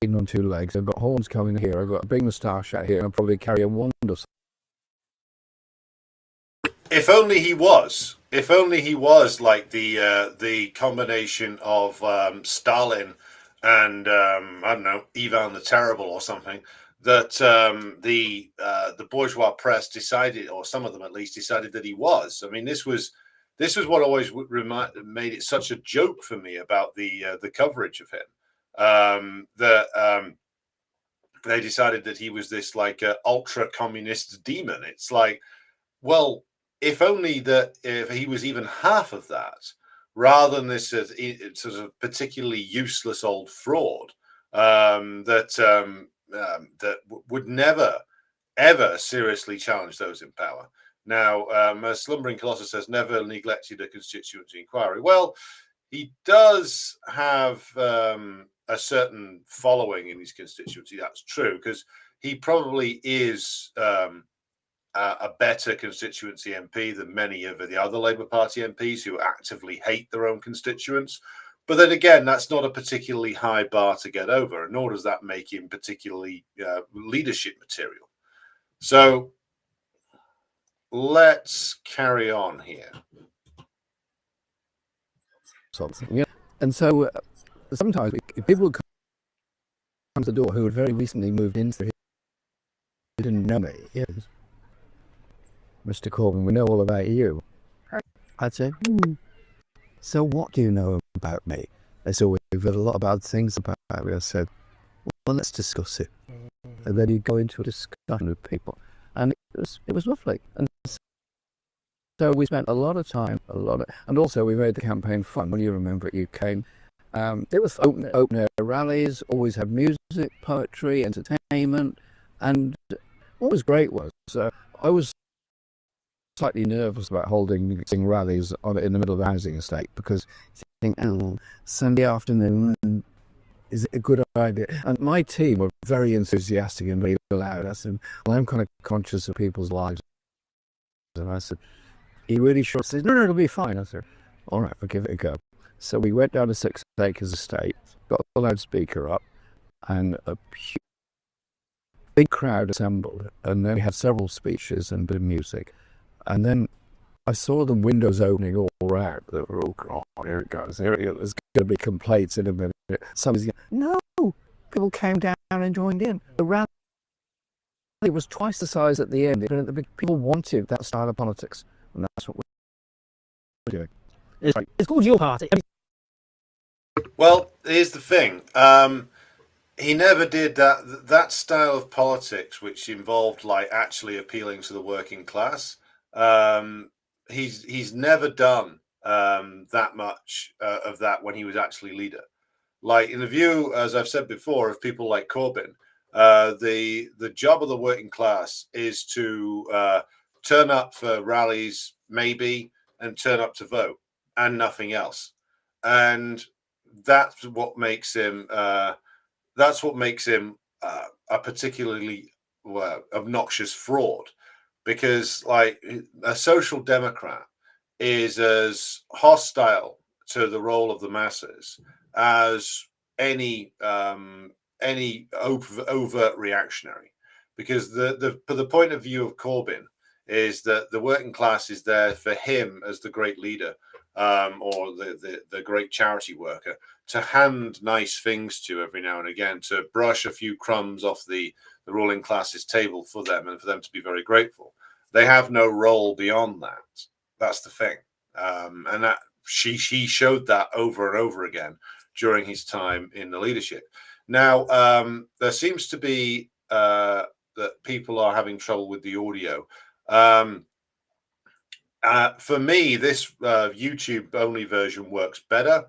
on 2 legs. I've got horns coming here. I've got a big moustache out here, and I'll probably carry a wand or something. If only he was like the combination of Stalin and I don't know, Ivan the Terrible or something, that the bourgeois press decided, or some of them at least decided that he was. I mean, this was what always made it such a joke for me about the coverage of him. They decided that he was this like ultra communist demon. It's like, well, if only that if he was even half of that, rather than this sort of particularly useless old fraud that would never ever seriously challenge those in power. Now, a slumbering colossus says never neglected a constituency inquiry. Well, he does have a certain following in his constituency. That's true, because he probably is a better constituency MP than many of the other Labour Party MPs who actively hate their own constituents. But then again, that's not a particularly high bar to get over, nor does that make him particularly leadership material. So let's carry on here. Yeah. And so sometimes people would come to the door who had very recently moved into it, didn't know me. Yes. Mr. Corbyn, we know all about you. I'd say, so what do you know about me? They said, we've heard a lot of bad things about me. I said, well, let's discuss it. And then you go into a discussion with people. And it was lovely. And so we spent a lot of time, and also we made the campaign fun. When you remember it, you came. It was open air rallies, always had music, poetry, entertainment. And what was great was, I was slightly nervous about holding rallies in the middle of a housing estate, because you think, oh, Sunday afternoon, is it a good idea? And my team were very enthusiastic and very loud. I said, well, I'm kind of conscious of people's lives. And I said, are you really sure? He said, no, it'll be fine. I said, all right, we'll give it a go. So we went down to 6 acres estate, got the loudspeaker up, and a big crowd assembled. And then we had several speeches and a bit of music. And then I saw the windows opening all around. They were all, oh, here it goes. There's going to be complaints in a minute. Somebody's going, no, people came down and joined in. The rally was twice the size at the end. People wanted that style of politics. And that's what we're doing. It's called your party. Well, here's the thing. He never did that style of politics, which involved like actually appealing to the working class. He's never done that much of that when he was actually leader. Like in the view, as I've said before, of people like Corbyn, the job of the working class is to turn up for rallies, maybe, and turn up to vote, and nothing else. And that's what makes him. That's what makes him a particularly obnoxious fraud, because like a social democrat is as hostile to the role of the masses as any overt reactionary, because the point of view of Corbyn is that the working class is there for him as the great leader, or the great charity worker, to hand nice things to every now and again, to brush a few crumbs off the ruling class's table for them, and for them to be very grateful. They have no role beyond that. That's the thing. And that she showed that over and over again during his time in the leadership. Now, there seems to be that people are having trouble with the audio. For me, this YouTube only version works better,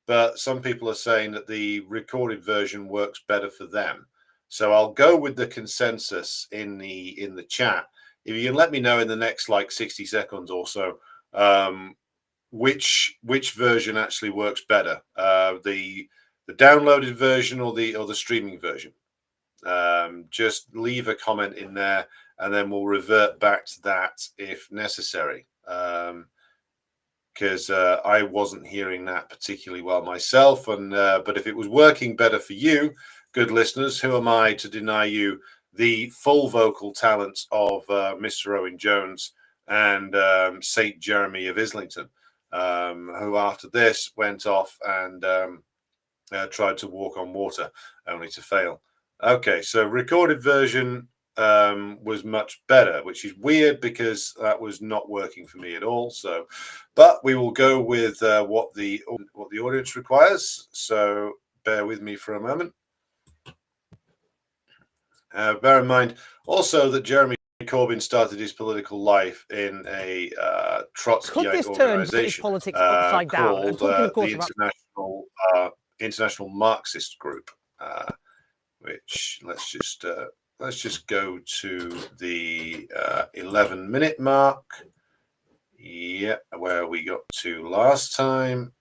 but some people are saying that the recorded version works better for them. So I'll go with the consensus in the chat. If you can let me know in the next like 60 seconds or so, which version actually works better, the downloaded version or the streaming version. Just leave a comment in there, and then we'll revert back to that if necessary. Because I wasn't hearing that particularly well myself, and but if it was working better for you, good listeners, who am I to deny you the full vocal talents of Mr. Owen Jones and St Jeremy of Islington, who after this went off and tried to walk on water, only to fail. Okay, so recorded version was much better, which is weird because that was not working for me at all. So, but we will go with what the audience requires. So bear with me for a moment. Bear in mind also that Jeremy Corbyn started his political life in a Trotskyite organization called the International Marxist Group, which let's just go to the 11-minute mark. Yeah, where we got to last time.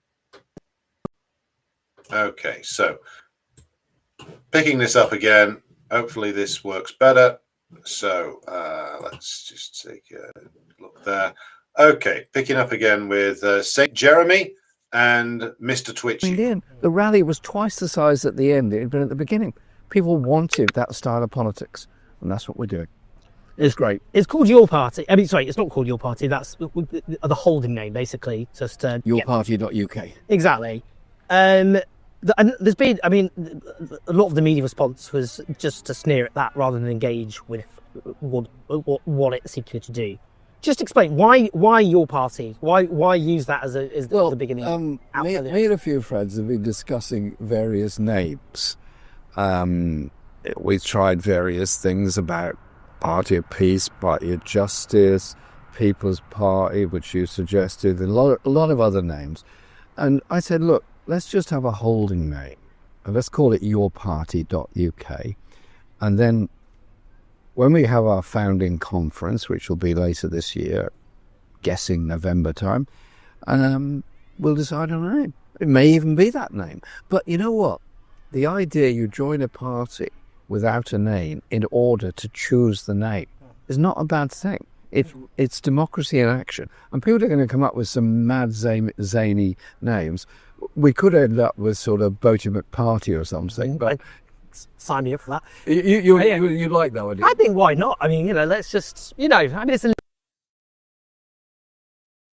Okay, so picking this up again. Hopefully this works better. So let's just take a look there. Okay, picking up again with St Jeremy and Mr. Twitchy. The rally was twice the size at the end it had been at the beginning. People wanted that style of politics, and that's what we're doing. It's great. It's called Your Party. I mean, sorry, it's not called Your Party. That's the holding name, basically. Just yourparty.uk. Exactly. And there's been, I mean, a lot of the media response was just to sneer at that rather than engage with what it's seeking to do. Just explain why Your Party? Why use that as the beginning? Me and a few friends have been discussing various names. We've tried various things about Party of Peace, Party of Justice, People's Party, which you suggested, and a lot of other names. And I said, look, let's just have a holding name. And let's call it yourparty.uk. And then when we have our founding conference, which will be later this year, guessing November time, and we'll decide on a name. It may even be that name. But you know what? The idea you join a party without a name in order to choose the name is not a bad thing. It's democracy in action. And people are going to come up with some mad, zany names. We could end up with sort of Boaty McParty or something. But sign me up for that. You like that one? I think why not? I mean, let's just, it's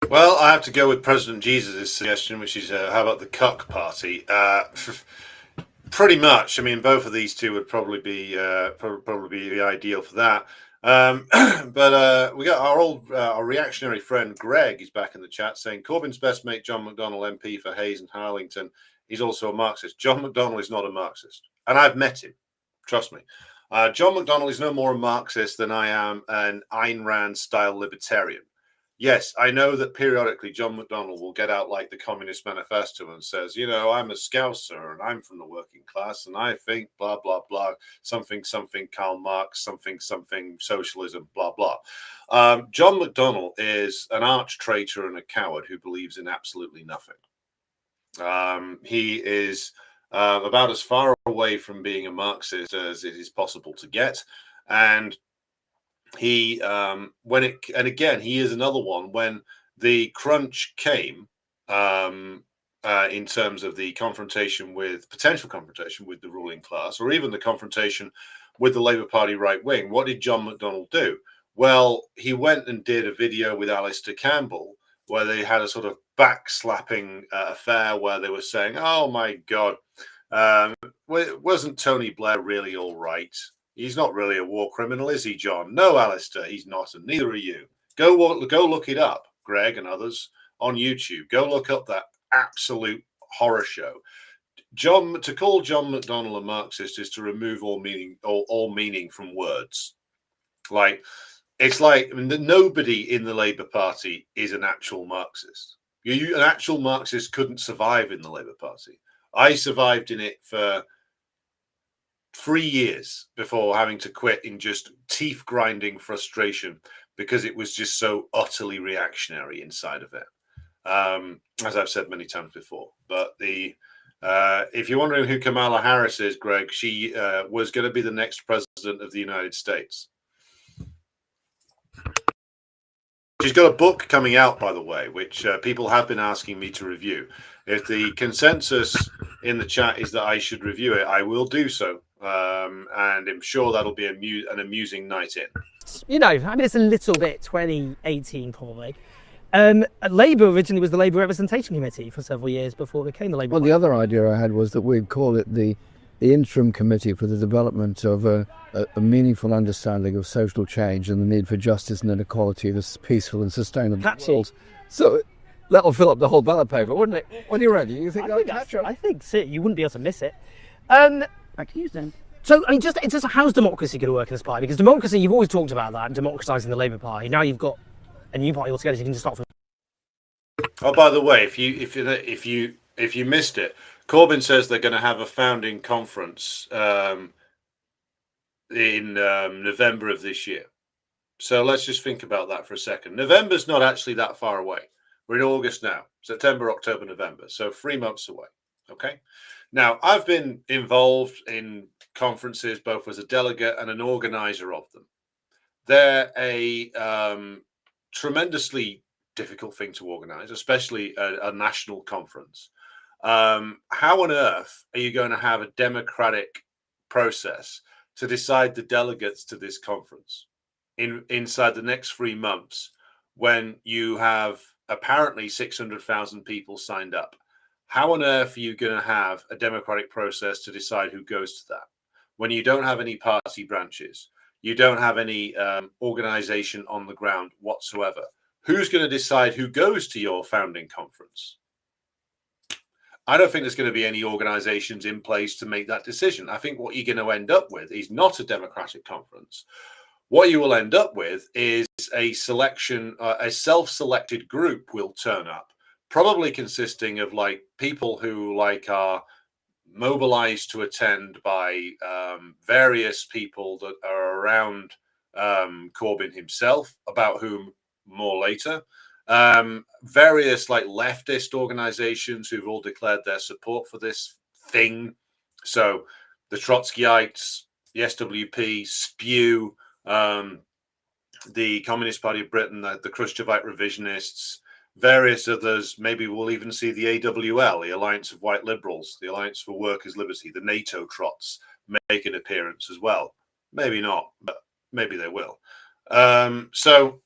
Well, I have to go with President Jesus' suggestion, which is how about the Cuck Party? Pretty much. I mean, both of these two would probably be the ideal for that. But we got our reactionary friend Greg is back in the chat saying Corbyn's best mate John McDonnell, MP for Hayes and Harlington. He's also a Marxist. John McDonnell is not a Marxist, and I've met him. Trust me. John McDonnell is no more a Marxist than I am an Ayn Rand-style libertarian. Yes, I know that periodically John McDonnell will get out like the Communist Manifesto and says, I'm a Scouser and I'm from the working class and I think blah, blah, blah, something, something, Karl Marx, something, something, socialism, blah, blah. John McDonnell is an arch traitor and a coward who believes in absolutely nothing. He is about as far away from being a Marxist as it is possible to get. And he he is another one when the crunch came in terms of the potential confrontation with the ruling class, or even the confrontation with the Labour Party right wing. What did John McDonnell do? Well, he went and did a video with Alistair Campbell where they had a sort of backslapping affair where they were saying, oh my God, wasn't Tony Blair really all right? He's not really a war criminal, is he, John? No, Alistair, he's not, and neither are you. Go look it up, Greg and others, on YouTube. Go look up that absolute horror show. To call John McDonnell a Marxist is to remove all meaning from words. Nobody in the Labour Party is an actual Marxist. An actual Marxist couldn't survive in the Labour Party. I survived in it for 3 years before having to quit in just teeth grinding frustration because it was just so utterly reactionary inside of it. As I've said many times before, but if you're wondering who Kamala Harris is, Greg, she was going to be the next president of the United States. She's got a book coming out, by the way, which people have been asking me to review. If the consensus in the chat is that I should review it, I will do so. And I'm sure that'll be an amusing night in. It's a little bit 2018 probably. Labour originally was the Labour Representation Committee for several years before it became the Labour Party. The other idea I had was that we'd call it the interim committee for the development of a meaningful understanding of social change and the need for justice and inequality in a peaceful and sustainable world. So that'll fill up the whole ballot paper, wouldn't it? When you're ready, you think that'll capture it? I think so. You wouldn't be able to miss it. Back to you then. So, just how's democracy going to work in this party? Because democracy, you've always talked about that, democratising the Labour Party. Now you've got a new party altogether, so you can just start from. Oh, by the way, if you missed it, Corbyn says they're going to have a founding conference in November of this year. So let's just think about that for a second. November's not actually that far away. We're in August now, September, October, November. So 3 months away. Okay. Now, I've been involved in conferences both as a delegate and an organizer of them. They're a tremendously difficult thing to organize, especially a national conference. How on earth are you going to have a democratic process to decide the delegates to this conference inside the next 3 months when you have apparently 600,000 people signed up? How on earth are you going to have a democratic process to decide who goes to that when you don't have any party branches? You don't have any organization on the ground whatsoever. Who's going to decide who goes to your founding conference? I don't think there's going to be any organizations in place to make that decision. I think what you're going to end up with is not a democratic conference. What you will end up with is a selection, a self-selected group will turn up, probably consisting of people who are mobilized to attend by various people that are around Corbyn himself, about whom more later. Various like leftist organizations who've all declared their support for this thing. So the Trotskyites, the SWP, Spew, the Communist Party of Britain, the Khrushchevite revisionists, various others. Maybe we'll even see the AWL, the Alliance of White Liberals, the Alliance for Workers' Liberty, the NATO Trots make an appearance as well. Maybe not, but maybe they will. So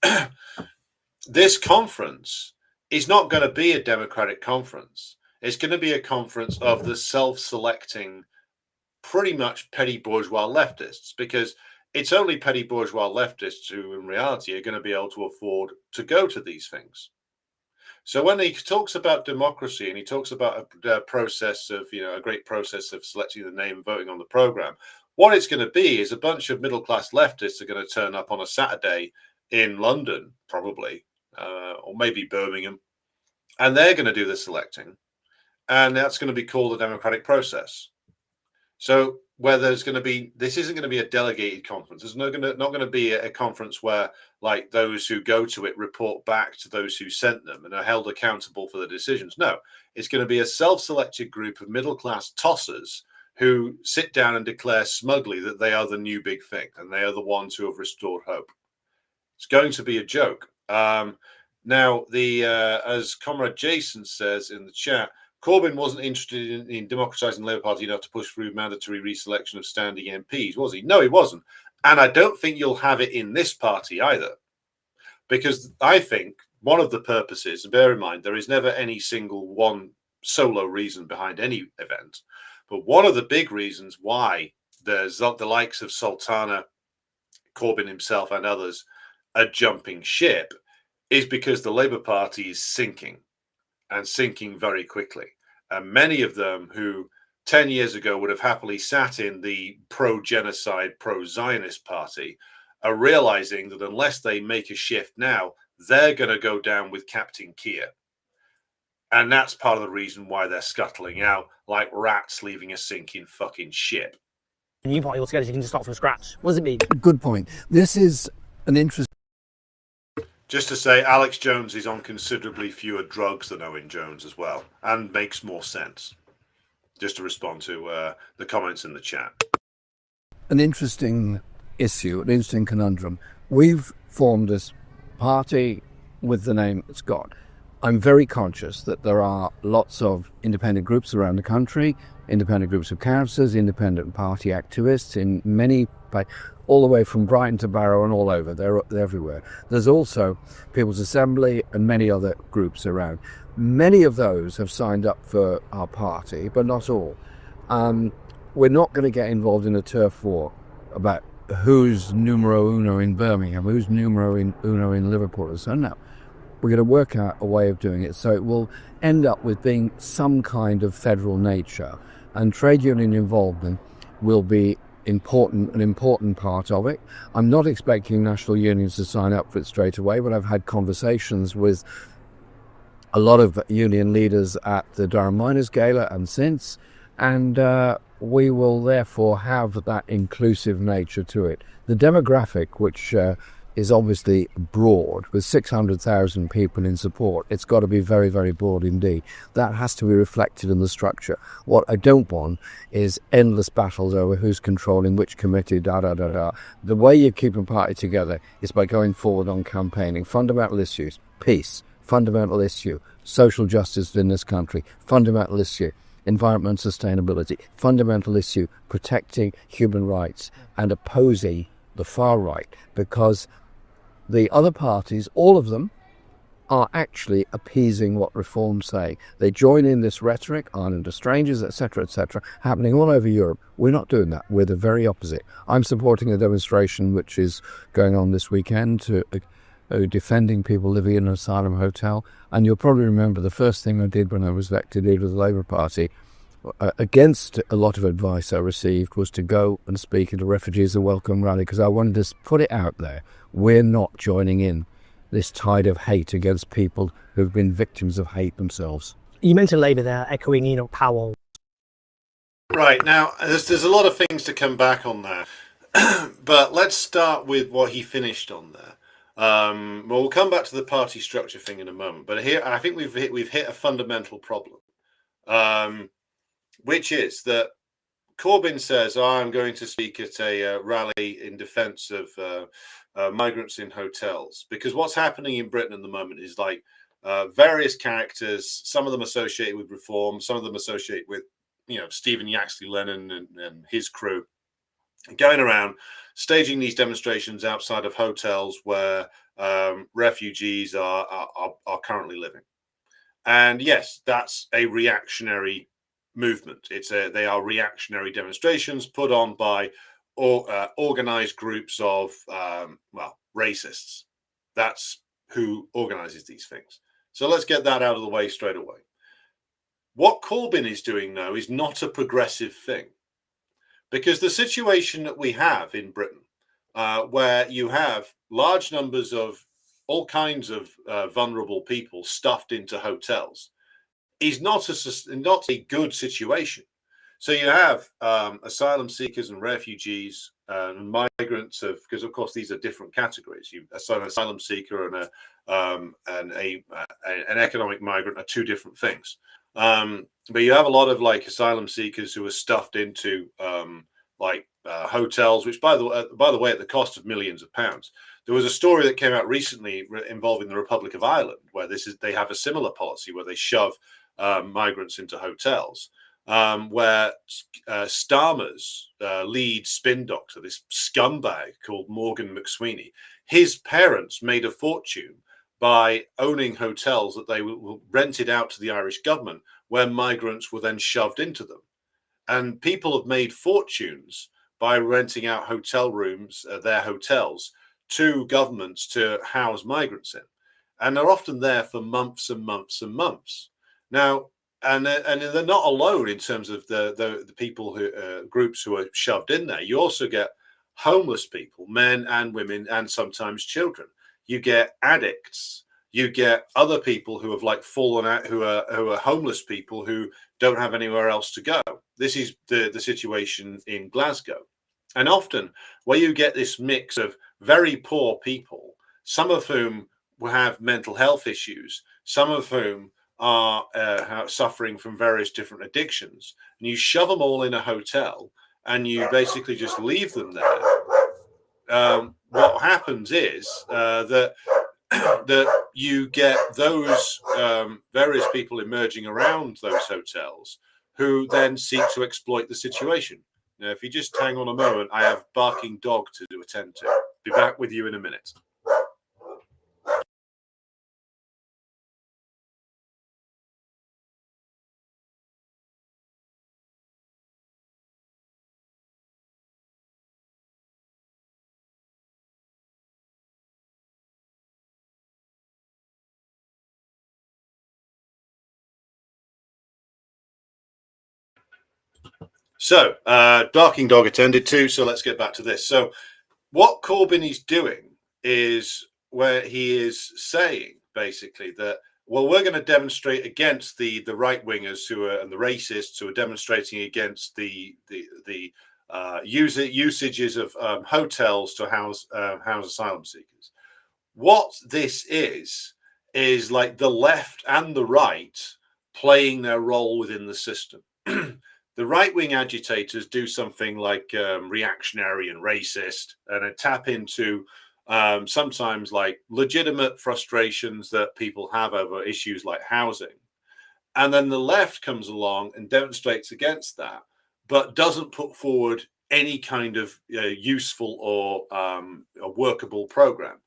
this conference is not going to be a democratic conference. It's going to be a conference of the self-selecting, pretty much petty bourgeois leftists, because it's only petty bourgeois leftists who in reality are going to be able to afford to go to these things. So when he talks about democracy and he talks about a process of, a great process of selecting the name, voting on the program, what it's going to be is a bunch of middle-class leftists are going to turn up on a Saturday in London, probably, or maybe Birmingham, and they're going to do the selecting, and that's going to be called a democratic process. So where there's going to be, this isn't going to be a delegated conference. There's not going to be a conference where like those who go to it report back to those who sent them and are held accountable for the decisions. No, it's going to be a self-selected group of middle-class tossers who sit down and declare smugly that they are the new big thing and they are the ones who have restored hope. It's going to be a joke. Now, as Comrade Jason says in the chat, Corbyn wasn't interested in democratising the Labour Party enough to push through mandatory reselection of standing MPs, was he? No, he wasn't. And I don't think you'll have it in this party either. Because I think one of the purposes, and bear in mind, there is never any single one solo reason behind any event. But one of the big reasons why there's the likes of Sultana, Corbyn himself and others are jumping ship is because the Labour Party is sinking and sinking very quickly. And many of them who 10 years ago would have happily sat in the pro-genocide, pro-Zionist party are realizing that unless they make a shift now, they're going to go down with Captain Keir. And that's part of the reason why they're scuttling out like rats leaving a sinking fucking ship. A new party altogether, so you can just start from scratch. What does it mean? Good point. This is an interesting... Just to say, Alex Jones is on considerably fewer drugs than Owen Jones as well, and makes more sense. Just to respond to the comments in the chat. An interesting issue, an interesting conundrum. We've formed this party with the name it's got. I'm very conscious that there are lots of independent groups around the country, independent groups of councillors, independent party activists in many, all the way from Brighton to Barrow and all over. They're everywhere. There's also People's Assembly and many other groups around. Many of those have signed up for our party, but not all. We're not going to get involved in a turf war about who's numero uno in Birmingham, who's numero uno in Liverpool. So no, we're going to work out a way of doing it so it will end up with being some kind of federal nature, and trade union involvement will be an important part of it. I'm not expecting national unions to sign up for it straight away, but I've had conversations with a lot of union leaders at the Durham Miners Gala and since, and we will therefore have that inclusive nature to it. The demographic, which is obviously broad, with 600,000 people in support, it's got to be very, very broad indeed. That has to be reflected in the structure. What I don't want is endless battles over who's controlling which committee, The way you keep a party together is by going forward on campaigning. Fundamental issues, peace, fundamental issue, social justice in this country, fundamental issue, environment sustainability, fundamental issue, protecting human rights and opposing the far right, because the other parties, all of them, are actually appeasing what reforms say. They join in this rhetoric, Ireland are strangers, etc., happening all over Europe. We're not doing that. We're the very opposite. I'm supporting a demonstration which is going on this weekend to defending people living in an asylum hotel. And you'll probably remember the first thing I did when I was elected leader of the Labour Party, against a lot of advice I received, was to go and speak at a Refugees Are Welcome rally, because I wanted to put it out there. We're not joining in this tide of hate against people who've been victims of hate themselves. You mentioned Labour there, echoing Enoch Powell. Right, now, there's a lot of things to come back on there. But let's start with what he finished on there. Well, we'll come back to the party structure thing in a moment, but here I think we've hit a fundamental problem, which is that Corbyn says, I'm going to speak at a rally in defense of migrants in hotels, because what's happening in Britain at the moment is like various characters, some of them associated with reform, some of them associated with, Stephen Yaxley Lennon and his crew, going around staging these demonstrations outside of hotels where refugees are currently living. And yes, that's a reactionary movement. They are reactionary demonstrations put on by organized groups of racists. That's who organizes these things. So let's get that out of the way straight away. What Corbyn is doing now is not a progressive thing, because the situation that we have in Britain, where you have large numbers of all kinds of vulnerable people stuffed into hotels, is not a good situation. So you have asylum seekers and refugees and migrants, because of course these are different categories. An asylum seeker and an economic migrant are two different things. But you have a lot of like asylum seekers who are stuffed into hotels, which by the way, at the cost of millions of pounds. There was a story that came out recently involving the Republic of Ireland, where they have a similar policy where they shove migrants into hotels, where Starmer's lead spin doctor, this scumbag called Morgan McSweeney, his parents made a fortune by owning hotels that they rented out to the Irish government, where migrants were then shoved into them. And people have made fortunes by renting out hotel rooms, their hotels, to governments to house migrants in. And they're often there for months and months and months. Now, and they're not alone in terms of the people who groups who are shoved in there. You also get homeless people, men and women, and sometimes children. You get addicts. You get other people who have like fallen out, who are homeless people who don't have anywhere else to go. This is the situation in Glasgow. And often where you get this mix of very poor people, some of whom will have mental health issues, some of whom are suffering from various different addictions, and you shove them all in a hotel and you basically just leave them there. What happens is that you get those various people emerging around those hotels who then seek to exploit the situation. Now, if you just hang on a moment, I have barking dog to attend to. Be back with you in a minute. So, barking dog attended to, so let's get back to this. So, what Corbyn is doing is where he is saying basically that, well, we're going to demonstrate against the right wingers and the racists who are demonstrating against the usages of hotels to house asylum seekers. What this is like the left and the right playing their role within the system. The right-wing agitators do something like reactionary and racist, and tap into sometimes like legitimate frustrations that people have over issues like housing. And then the left comes along and demonstrates against that, but doesn't put forward any kind of useful or a workable program.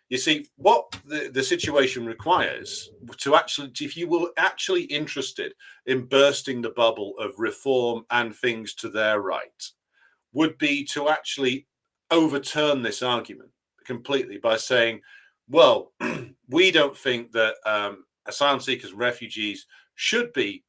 You see, what the situation requires to actually, if you were actually interested in bursting the bubble of reform and things to their right, would be to actually overturn this argument completely by saying, well, we don't think that asylum seekers and refugees should be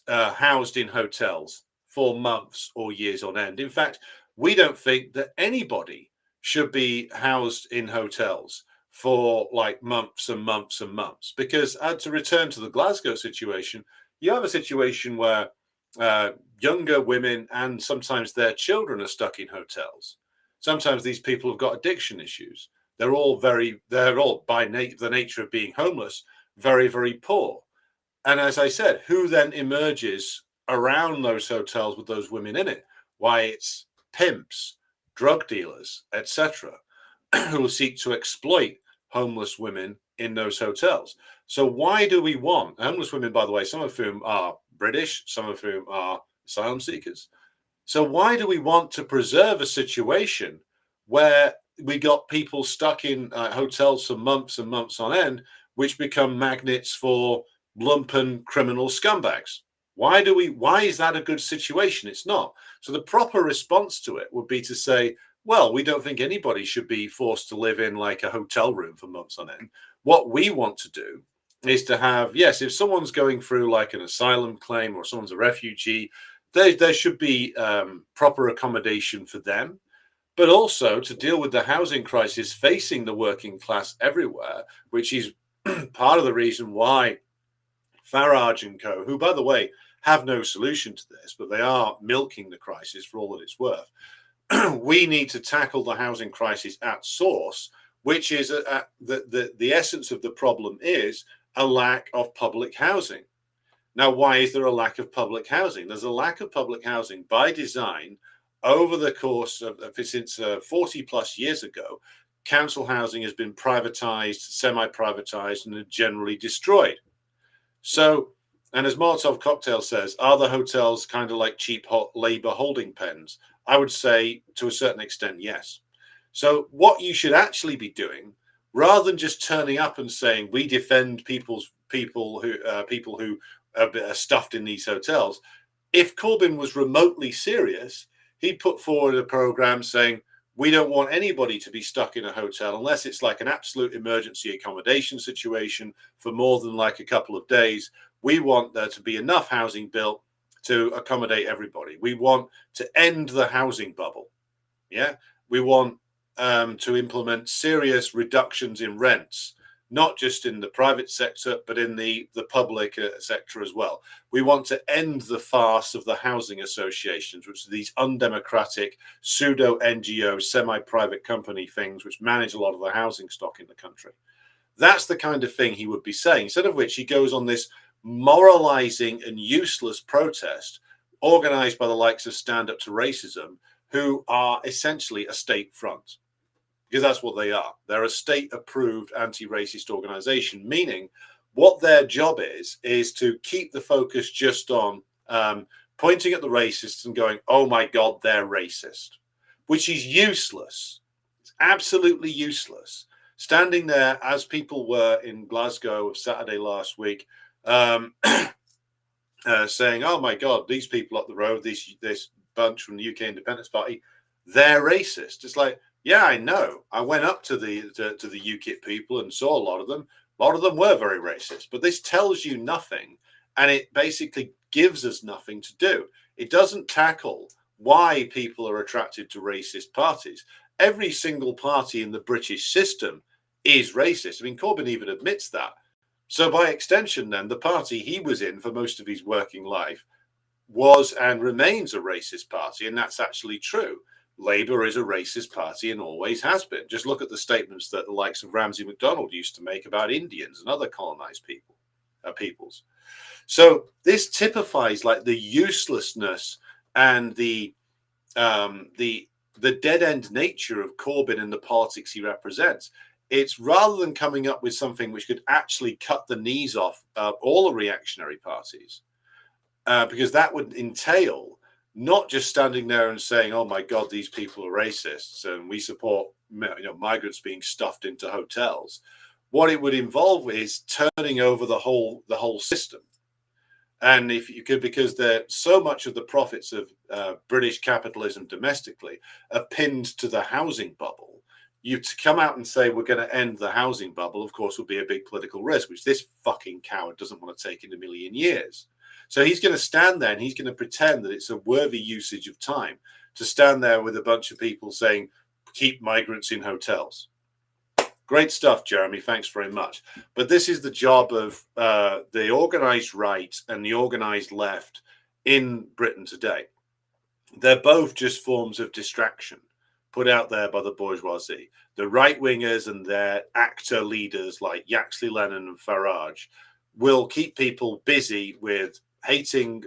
housed in hotels for months or years on end. In fact, we don't think that anybody should be housed in hotels for like months and months and months, because to return to the Glasgow situation, you have a situation where younger women and sometimes their children are stuck in hotels. Sometimes these people have got addiction issues. they're all by the nature of being homeless, very, very poor. And as I said, who then emerges around those hotels with those women in it? Why, it's pimps, drug dealers, etc., who will seek to exploit homeless women in those hotels. So why do we want homeless women, by the way, some of whom are British, some of whom are asylum seekers? So why do we want to preserve a situation where we got people stuck in hotels for months and months on end, which become magnets for lumpen criminal scumbags? Why is that a good situation? It's not. So the proper response to it would be to say, well, we don't think anybody should be forced to live in like a hotel room for months on end. What we want to do is to have, yes, if someone's going through like an asylum claim or someone's a refugee, there should be proper accommodation for them, but also to deal with the housing crisis facing the working class everywhere, which is part of the reason why Farage and co, who, by the way, have no solution to this, but they are milking the crisis for all that it's worth. We need to tackle the housing crisis at source, which is the essence of the problem is a lack of public housing. Now, why is there a lack of public housing? There's a lack of public housing by design over the course of since 40 plus years ago. Council housing has been privatized, semi-privatized, and generally destroyed. So, and as Molotov Cocktail says, are the hotels kind of like cheap labor holding pens? I would say to a certain extent, yes. So what you should actually be doing, rather than just turning up and saying we defend people who are stuffed in these hotels, if Corbyn was remotely serious, he'd put forward a program saying we don't want anybody to be stuck in a hotel unless it's like an absolute emergency accommodation situation for more than like a couple of days. We want there to be enough housing built to accommodate everybody. We want to end the housing bubble. Yeah, we want to implement serious reductions in rents, not just in the private sector, but in the public sector as well. We want to end the farce of the housing associations, which are these undemocratic pseudo NGO, semi-private company things, which manage a lot of the housing stock in the country. That's the kind of thing he would be saying, instead of which he goes on this moralizing and useless protest organized by the likes of Stand Up to Racism, who are essentially a state front, because that's what they are. They're a state-approved anti-racist organization, meaning what their job is to keep the focus just on pointing at the racists and going, oh my God, they're racist, which is useless. It's absolutely useless. Standing there, as people were in Glasgow Saturday last week, saying, oh my God, these people up the road, this bunch from the UK Independence Party, they're racist. It's like, yeah, I know. I went up to the UKIP people and saw a lot of them. A lot of them were very racist, but this tells you nothing, and it basically gives us nothing to do. It doesn't tackle why people are attracted to racist parties. Every single party in the British system is racist. I mean, Corbyn even admits that. So by extension, then, the party he was in for most of his working life was and remains a racist party, and that's actually true. Labour is a racist party and always has been. Just look at the statements that the likes of Ramsay MacDonald used to make about Indians and other colonized peoples. So this typifies like the uselessness and the dead-end nature of Corbyn and the politics he represents. It's rather than coming up with something which could actually cut the knees off all the reactionary parties, because that would entail not just standing there and saying, oh my God, these people are racists and we support migrants being stuffed into hotels. What it would involve is turning over the whole system. And if you could, because so much of the profits of British capitalism domestically are pinned to the housing bubble, you to come out and say we're going to end the housing bubble, of course, would be a big political risk, which this fucking coward doesn't want to take in a million years. So he's going to stand there and he's going to pretend that it's a worthy usage of time to stand there with a bunch of people saying, keep migrants in hotels. Great stuff, Jeremy. Thanks very much. But this is the job of the organized right and the organized left in Britain today. They're both just forms of distraction. put out there by the bourgeoisie. The right-wingers and their actor leaders like Yaxley, Lennon and Farage will keep people busy with hating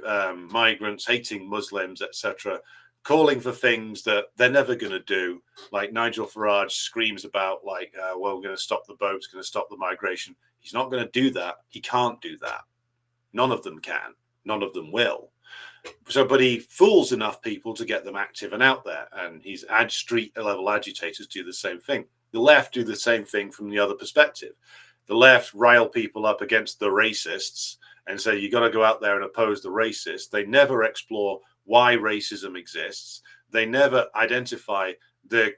migrants, hating Muslims, etc., calling for things that they're never going to do. Like Nigel Farage screams about, like, well, we're going to stop the boats, going to stop the migration. He's not going to do that. He can't do that. None of them can. None of them will. So, but he fools enough people to get them active and out there. And his street level agitators do the same thing. The left do the same thing from the other perspective. The left rile people up against the racists and say, you got to go out there and oppose the racists. They never explore why racism exists. They never identify the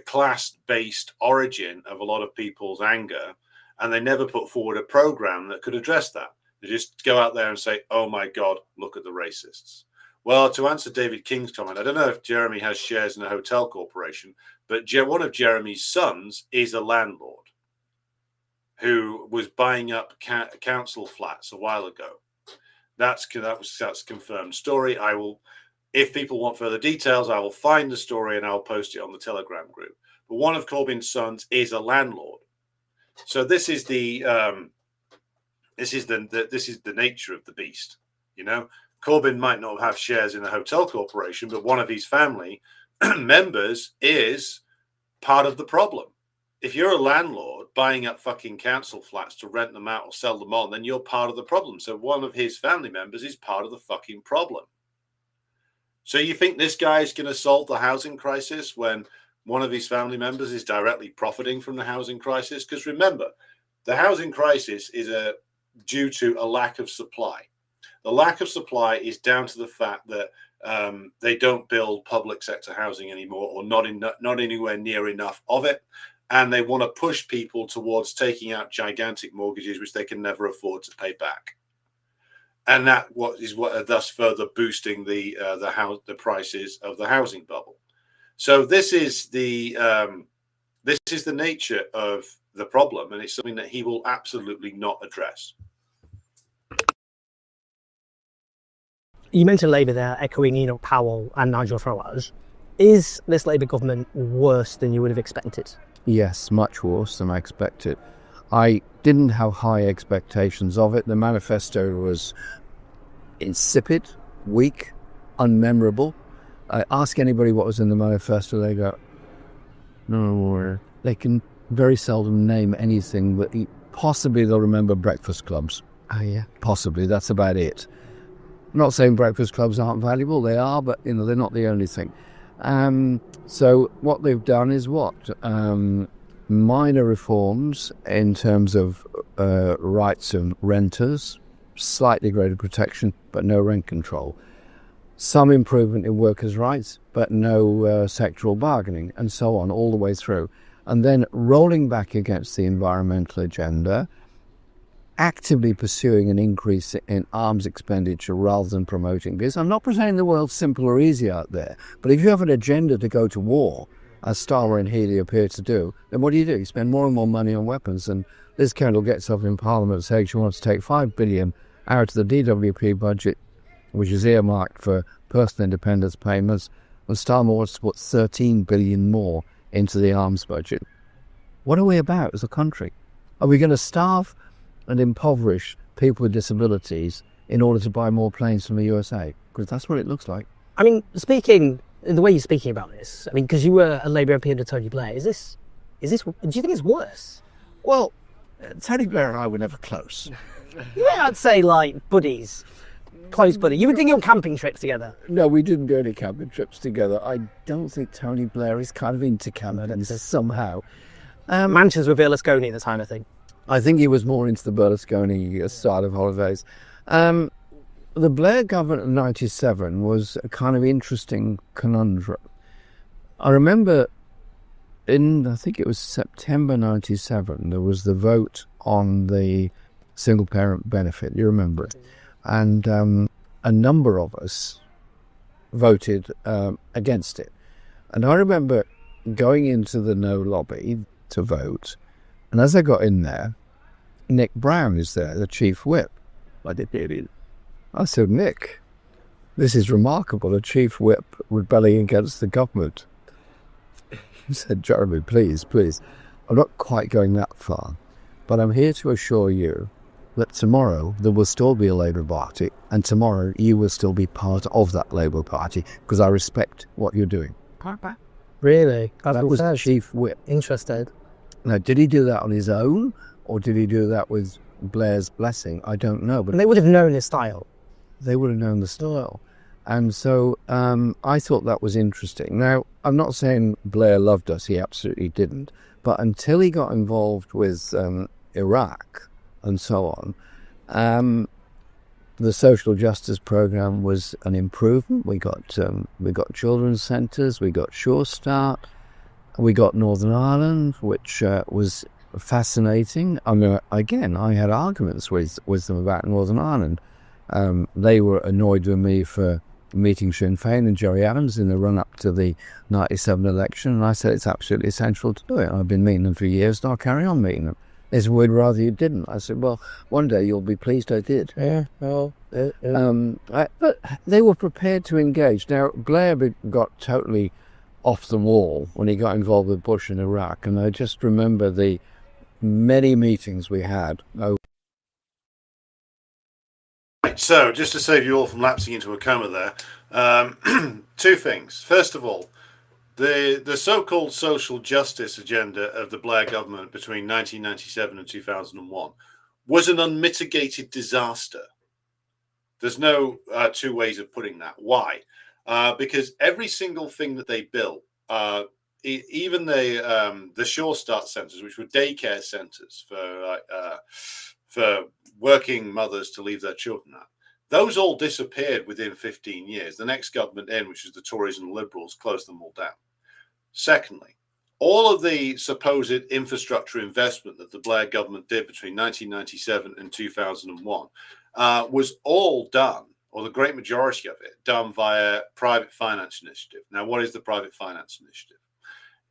class-based origin of a lot of people's anger. And they never put forward a program that could address that. They just go out there and say, oh my God, look at the racists. Well, to answer David King's comment, I don't know if Jeremy has shares in a hotel corporation, but one of Jeremy's sons is a landlord who was buying up council flats a while ago. That's confirmed story. I will, if people want further details, I will find the story and I'll post it on the Telegram group. But one of Corbyn's sons is a landlord. So this is the nature of the beast. You know, Corbyn might not have shares in a hotel corporation, but one of his family members is part of the problem. If you're a landlord buying up fucking council flats to rent them out or sell them on, then you're part of the problem. So one of his family members is part of the fucking problem. So you think this guy is going to solve the housing crisis when one of his family members is directly profiting from the housing crisis? Because remember, the housing crisis is due to a lack of supply. The lack of supply is down to the fact that they don't build public sector housing anymore, or not anywhere near enough of it. And they want to push people towards taking out gigantic mortgages, which they can never afford to pay back. And that is thus further boosting the prices of the housing bubble. So this is the nature of the problem, and it's something that he will absolutely not address. You mentioned Labour there, echoing Enoch Powell and Nigel Farage. Is this Labour government worse than you would have expected? Yes, much worse than I expected. I didn't have high expectations of it. The manifesto was insipid, weak, unmemorable. I ask anybody what was in the manifesto, they go, no. They can very seldom name anything, but possibly they'll remember breakfast clubs. Oh, yeah. Possibly, that's about it. I'm not saying breakfast clubs aren't valuable, they are, but they're not the only thing. So what they've done is what? Minor reforms in terms of rights of renters, slightly greater protection, but no rent control. Some improvement in workers' rights, but no sectoral bargaining, and so on, all the way through. And then rolling back against the environmental agenda, actively pursuing an increase in arms expenditure rather than promoting this. I'm not pretending the world's simple or easy out there, but if you have an agenda to go to war, as Starmer and Healey appear to do, then what do? You spend more and more money on weapons. And Liz Kendall gets up in Parliament saying she wants to take $5 billion out of the DWP budget, which is earmarked for personal independence payments, and Starmer wants to put $13 billion more into the arms budget. What are we about as a country? Are we going to starve and impoverish people with disabilities in order to buy more planes from the USA? Because that's what it looks like. I mean, the way you're speaking about this, I mean, because you were a Labour MP under Tony Blair, do you think it's worse? Well, Tony Blair and I were never close. Yeah, I'd say like buddies. Close buddy. You were doing your camping trips together. No, we didn't do any camping trips together. I don't think Tony Blair is kind of into camping somehow. Mansions with Berlusconi at the time, I think. I think he was more into the Berlusconi style of holidays. The Blair government of 97 was a kind of interesting conundrum. I remember I think it was September 97, there was the vote on the single parent benefit. You remember it? And a number of us voted against it. And I remember going into the no lobby to vote, and as I got in there, Nick Brown is there, the chief whip. I said, Nick, this is remarkable, a chief whip rebelling against the government. said, Jeremy, please, I'm not quite going that far, but I'm here to assure you that tomorrow there will still be a Labour Party, and tomorrow you will still be part of that Labour Party, because I respect what you're doing. Really? That was the Chief Whip. Interested. Now, did he do that on his own, or did he do that with Blair's blessing? I don't know. But And they would have known his style. they would have known the style. And so I thought that was interesting. Now, I'm not saying Blair loved us. He absolutely didn't. But until he got involved with Iraq and so on, the social justice program was an improvement. We got children's centres, we got Sure Start, we got Northern Ireland, which was fascinating. I mean, again, I had arguments with them about Northern Ireland. They were annoyed with me for meeting Sinn Féin and Gerry Adams in the run-up to the 97 election, and I said it's absolutely essential to do it. I've been meeting them for years, and I'll carry on meeting them. They said, we'd rather you didn't. I said, well, one day you'll be pleased I did. Yeah, well... But they were prepared to engage. Now, Blair got totally off the wall when he got involved with Bush in Iraq, and I just remember the many meetings we had. Right, so just to save you all from lapsing into a coma there, two things. First of all, the so-called social justice agenda of the Blair government between 1997 and 2001 was an unmitigated disaster. There's no two ways of putting that. Why? Because every single thing that they built, even the Sure Start centres, which were daycare centres for working mothers to leave their children at, those all disappeared within 15 years. The next government in, which is the Tories and the Liberals, closed them all down. Secondly, all of the supposed infrastructure investment that the Blair government did between 1997 and 2001 was all done, or the great majority of it, done via private finance initiative. Now, what is the private finance initiative?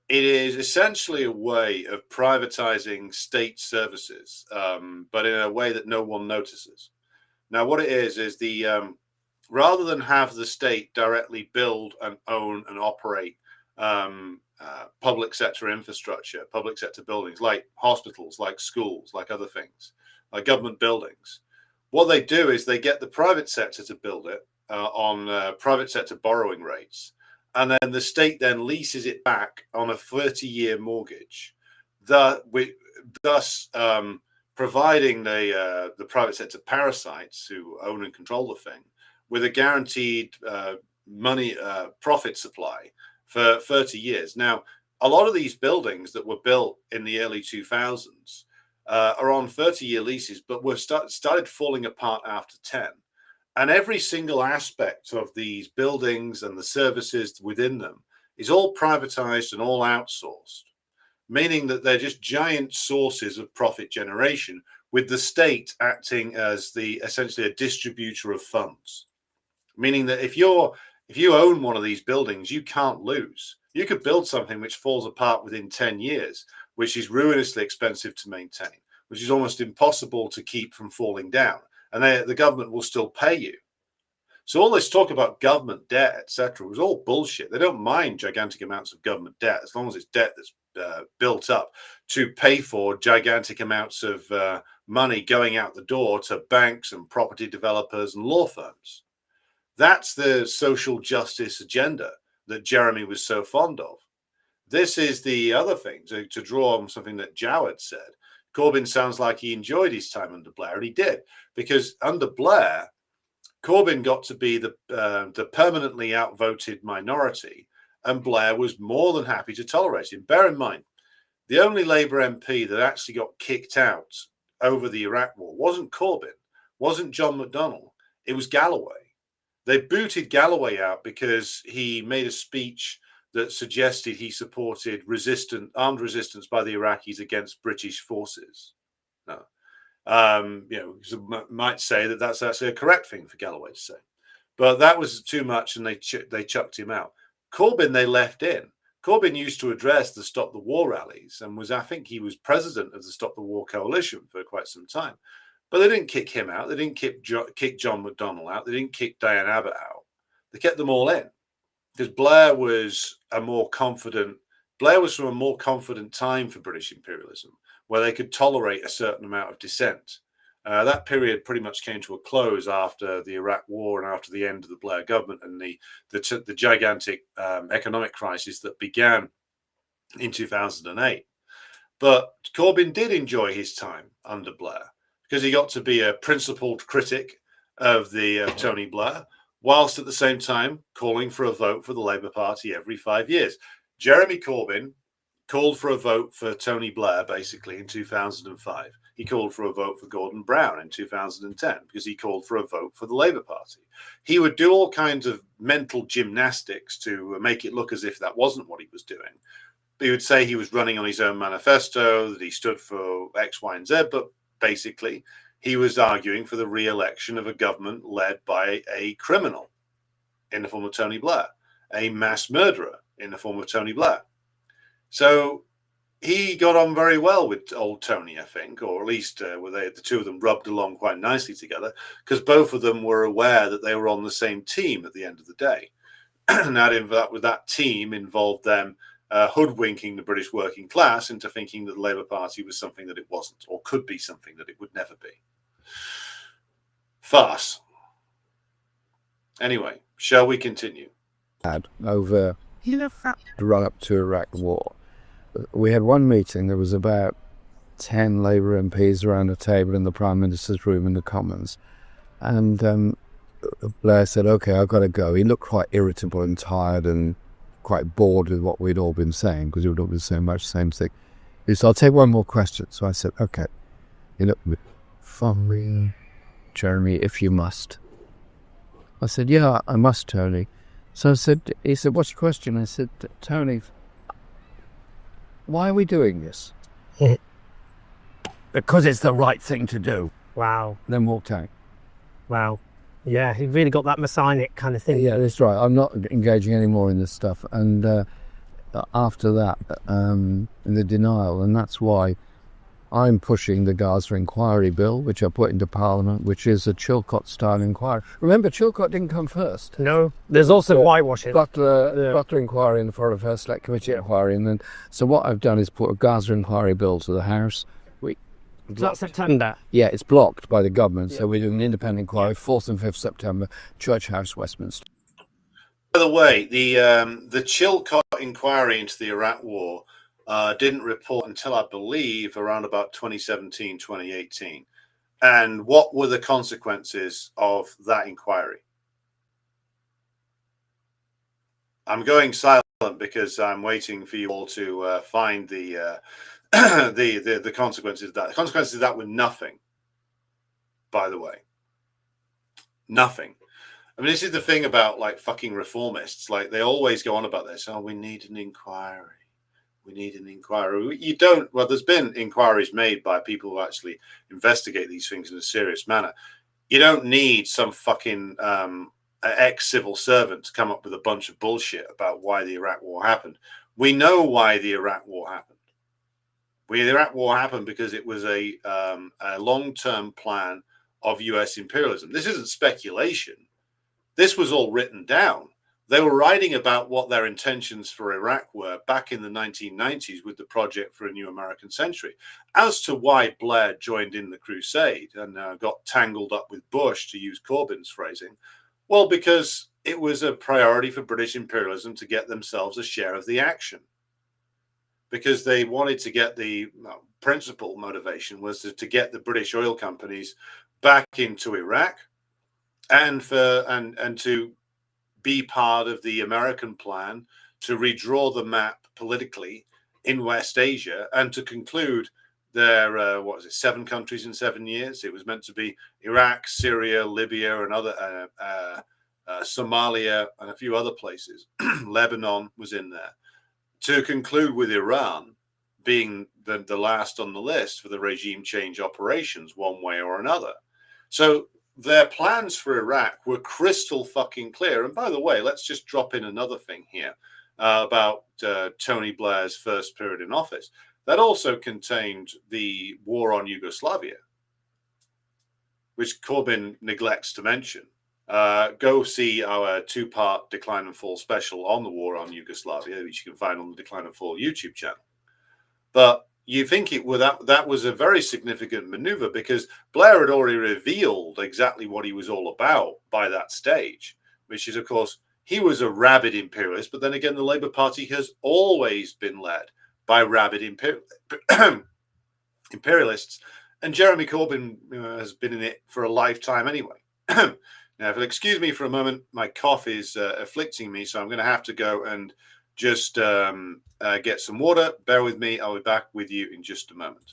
It is essentially a way of privatizing state services, but in a way that no one notices. Now, what it is the rather than have the state directly build and own and operate public sector infrastructure, public sector buildings like hospitals, like schools, like other things, like government buildings, what they do is they get the private sector to build it on private sector borrowing rates. And then the state then leases it back on a 30-year mortgage, thus providing the private sector parasites who own and control the thing with a guaranteed money profit supply for 30 years. Now, a lot of these buildings that were built in the early 2000s are on 30-year leases, but were started falling apart after 10. And every single aspect of these buildings and the services within them is all privatized and all outsourced, meaning that they're just giant sources of profit generation, with the state acting as essentially a distributor of funds. Meaning that if you own one of these buildings, you can't lose. You could build something which falls apart within 10 years, which is ruinously expensive to maintain, which is almost impossible to keep from falling down. And the government will still pay you. So all this talk about government debt, etc., was all bullshit. They don't mind gigantic amounts of government debt as long as it's debt that's built up to pay for gigantic amounts of money going out the door to banks and property developers and law firms. That's the social justice agenda that Jeremy was so fond of. This is the other thing, to draw on something that Jowett said. Corbyn sounds like he enjoyed his time under Blair, and he did, because under Blair, Corbyn got to be the permanently outvoted minority, and Blair was more than happy to tolerate him. Bear in mind, the only Labour MP that actually got kicked out over the Iraq war wasn't Corbyn, wasn't John McDonnell, it was Galloway. They booted Galloway out because he made a speech that suggested he supported armed resistance by the Iraqis against British forces. No. Might say that that's actually a correct thing for Galloway to say. But that was too much, and they chucked him out. Corbyn, they left in. Corbyn used to address the Stop the War rallies and I think he was president of the Stop the War coalition for quite some time. But they didn't kick him out. They didn't kick John McDonnell out. They didn't kick Diane Abbott out. They kept them all in because Blair was a more confident Blair was from a more confident time for British imperialism, where they could tolerate a certain amount of dissent. That period pretty much came to a close after the Iraq War and after the end of the Blair government and the gigantic economic crisis that began in 2008. But Corbyn did enjoy his time under Blair because he got to be a principled critic of Tony Blair, whilst at the same time calling for a vote for the Labour Party every 5 years. Jeremy Corbyn called for a vote for Tony Blair basically in 2005. He called for a vote for Gordon Brown in 2010 because he called for a vote for the Labour Party. He would do all kinds of mental gymnastics to make it look as if that wasn't what he was doing. He would say he was running on his own manifesto, that he stood for X, Y, and Z, but basically he was arguing for the re-election of a government led by a criminal in the form of Tony Blair, a mass murderer in the form of Tony Blair. So he got on very well with old Tony, I think, or at least the two of them rubbed along quite nicely together because both of them were aware that they were on the same team at the end of the day. And that team involved them hoodwinking the British working class into thinking that the Labour Party was something that it wasn't, or could be something that it would never be. Farce. Anyway, shall we continue? Over the run up to Iraq war. We had one meeting. There was about 10 Labour MPs around a table in the Prime Minister's room in the Commons. And Blair said, "Okay, I've got to go." He looked quite irritable and tired and quite bored with what we'd all been saying because we'd all been saying much the same thing. He said, "I'll take one more question." So I said, "Okay." He looked at me, "From Jeremy, if you must." I said, "Yeah, I must, Tony." So he said, "What's your question?" I said, "Tony, why are we doing this?" "Because it's the right thing to do." Wow. Then walked out. Wow. Yeah, he really got that messianic kind of thing. Yeah, that's right. I'm not engaging any more in this stuff. And after that, in the denial, and that's why I'm pushing the Gaza inquiry bill, which I put into Parliament, which is a Chilcot-style inquiry. Remember, Chilcot didn't come first. No, there's also whitewashing. Butler inquiry and the Foreign Affairs Select Committee inquiry. And then, so what I've done is put a Gaza inquiry bill to the House. Is that September? Yeah, it's blocked by the government, so we're doing an independent inquiry, 4th and 5th September, Church House, Westminster. By the way, the Chilcot inquiry into the Iraq War didn't report until, I believe, around about 2017, 2018. And what were the consequences of that inquiry? I'm going silent because I'm waiting for you all to find the consequences of that. The consequences of that were nothing, by the way. Nothing. I mean, this is the thing about like fucking reformists. Like they always go on about this. Oh, we need an inquiry. We need an inquiry. You don't. Well, there's been inquiries made by people who actually investigate these things in a serious manner. You don't need some fucking ex-civil servant to come up with a bunch of bullshit about why the Iraq War happened. We know why the Iraq War happened. The Iraq War happened because it was a long-term plan of US imperialism. This isn't speculation. This was all written down. They were writing about what their intentions for Iraq were back in the 1990s with the Project for a New American Century. As to why Blair joined in the crusade and got tangled up with Bush, to use Corbyn's phrasing, well, because it was a priority for British imperialism to get themselves a share of the action. Because they wanted to get the principal motivation was to get the British oil companies back into Iraq and to be part of the American plan to redraw the map politically in West Asia and to conclude their 7 countries in 7 years. It was meant to be Iraq, Syria, Libya, and other Somalia and a few other places. Lebanon was in there. To conclude with Iran being the last on the list for the regime change operations one way or another. So their plans for Iraq were crystal fucking clear. And by the way, let's just drop in another thing here about Tony Blair's first period in office. That also contained the war on Yugoslavia, which Corbyn neglects to mention. go see our 2-part Decline and Fall special on the war on Yugoslavia, which you can find on the Decline and Fall YouTube channel. But you think that was a very significant maneuver, because Blair had already revealed exactly what he was all about by that stage, which is, of course, he was a rabid imperialist. But then again, the Labour Party has always been led by rabid imperialists, and Jeremy Corbyn has been in it for a lifetime anyway. Now, if you'll excuse me for a moment, my cough is afflicting me, so I'm going to have to go and just get some water. Bear with me. I'll be back with you in just a moment.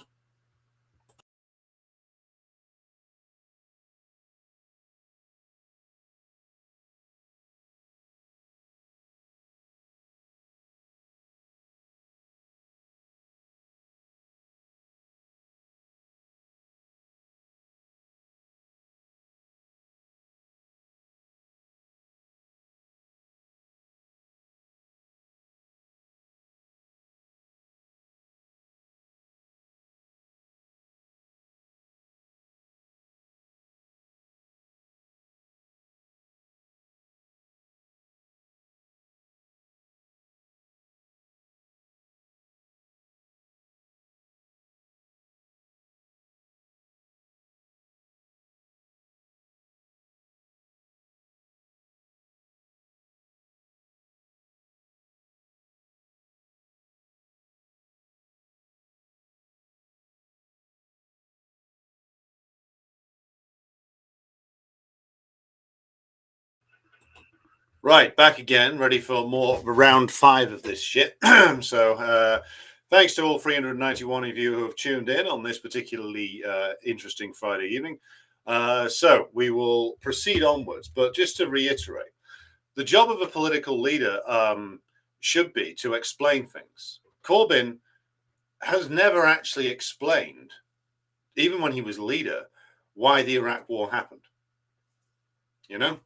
Right, back again, ready for more round 5 of this shit. So thanks to all 391 of you who have tuned in on this particularly interesting Friday evening. So we will proceed onwards, but just to reiterate, the job of a political leader should be to explain things. Corbyn has never actually explained, even when he was leader, why the Iraq war happened. You know?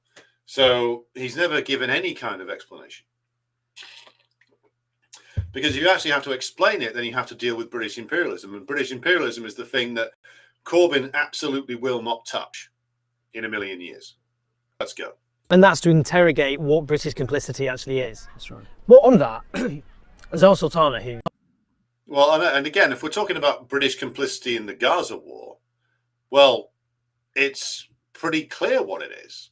So he's never given any kind of explanation. Because if you actually have to explain it, then you have to deal with British imperialism. And British imperialism is the thing that Corbyn absolutely will not touch in a million years. Let's go. And that's to interrogate what British complicity actually is. That's right. Well, on that, Zal Sultana, who... Well, and again, if we're talking about British complicity in the Gaza war, well, it's pretty clear what it is.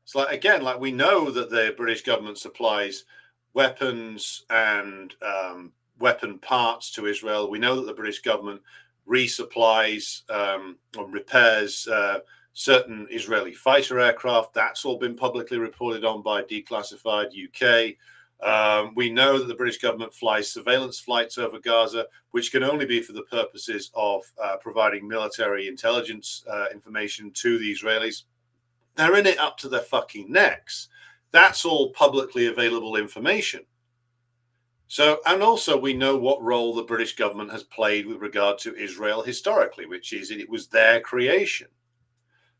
It's like, again, like we know that the British government supplies weapons and weapon parts to Israel. We know that the British government resupplies or repairs certain Israeli fighter aircraft. That's all been publicly reported on by Declassified UK. We know that the British government flies surveillance flights over Gaza, which can only be for the purposes of providing military intelligence information to the Israelis. They're in it up to their fucking necks. That's all publicly available information. So, and also we know what role the British government has played with regard to Israel historically, which is it was their creation.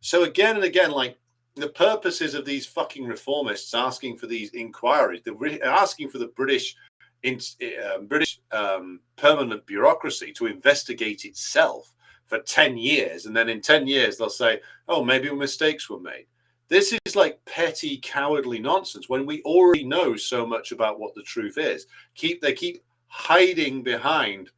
So again and again, like the purposes of these fucking reformists asking for these inquiries, they're asking for the British permanent bureaucracy to investigate itself for 10 years. And then in 10 years, they'll say, oh, maybe mistakes were made. This is like petty, cowardly nonsense when we already know so much about what the truth is. They keep hiding behind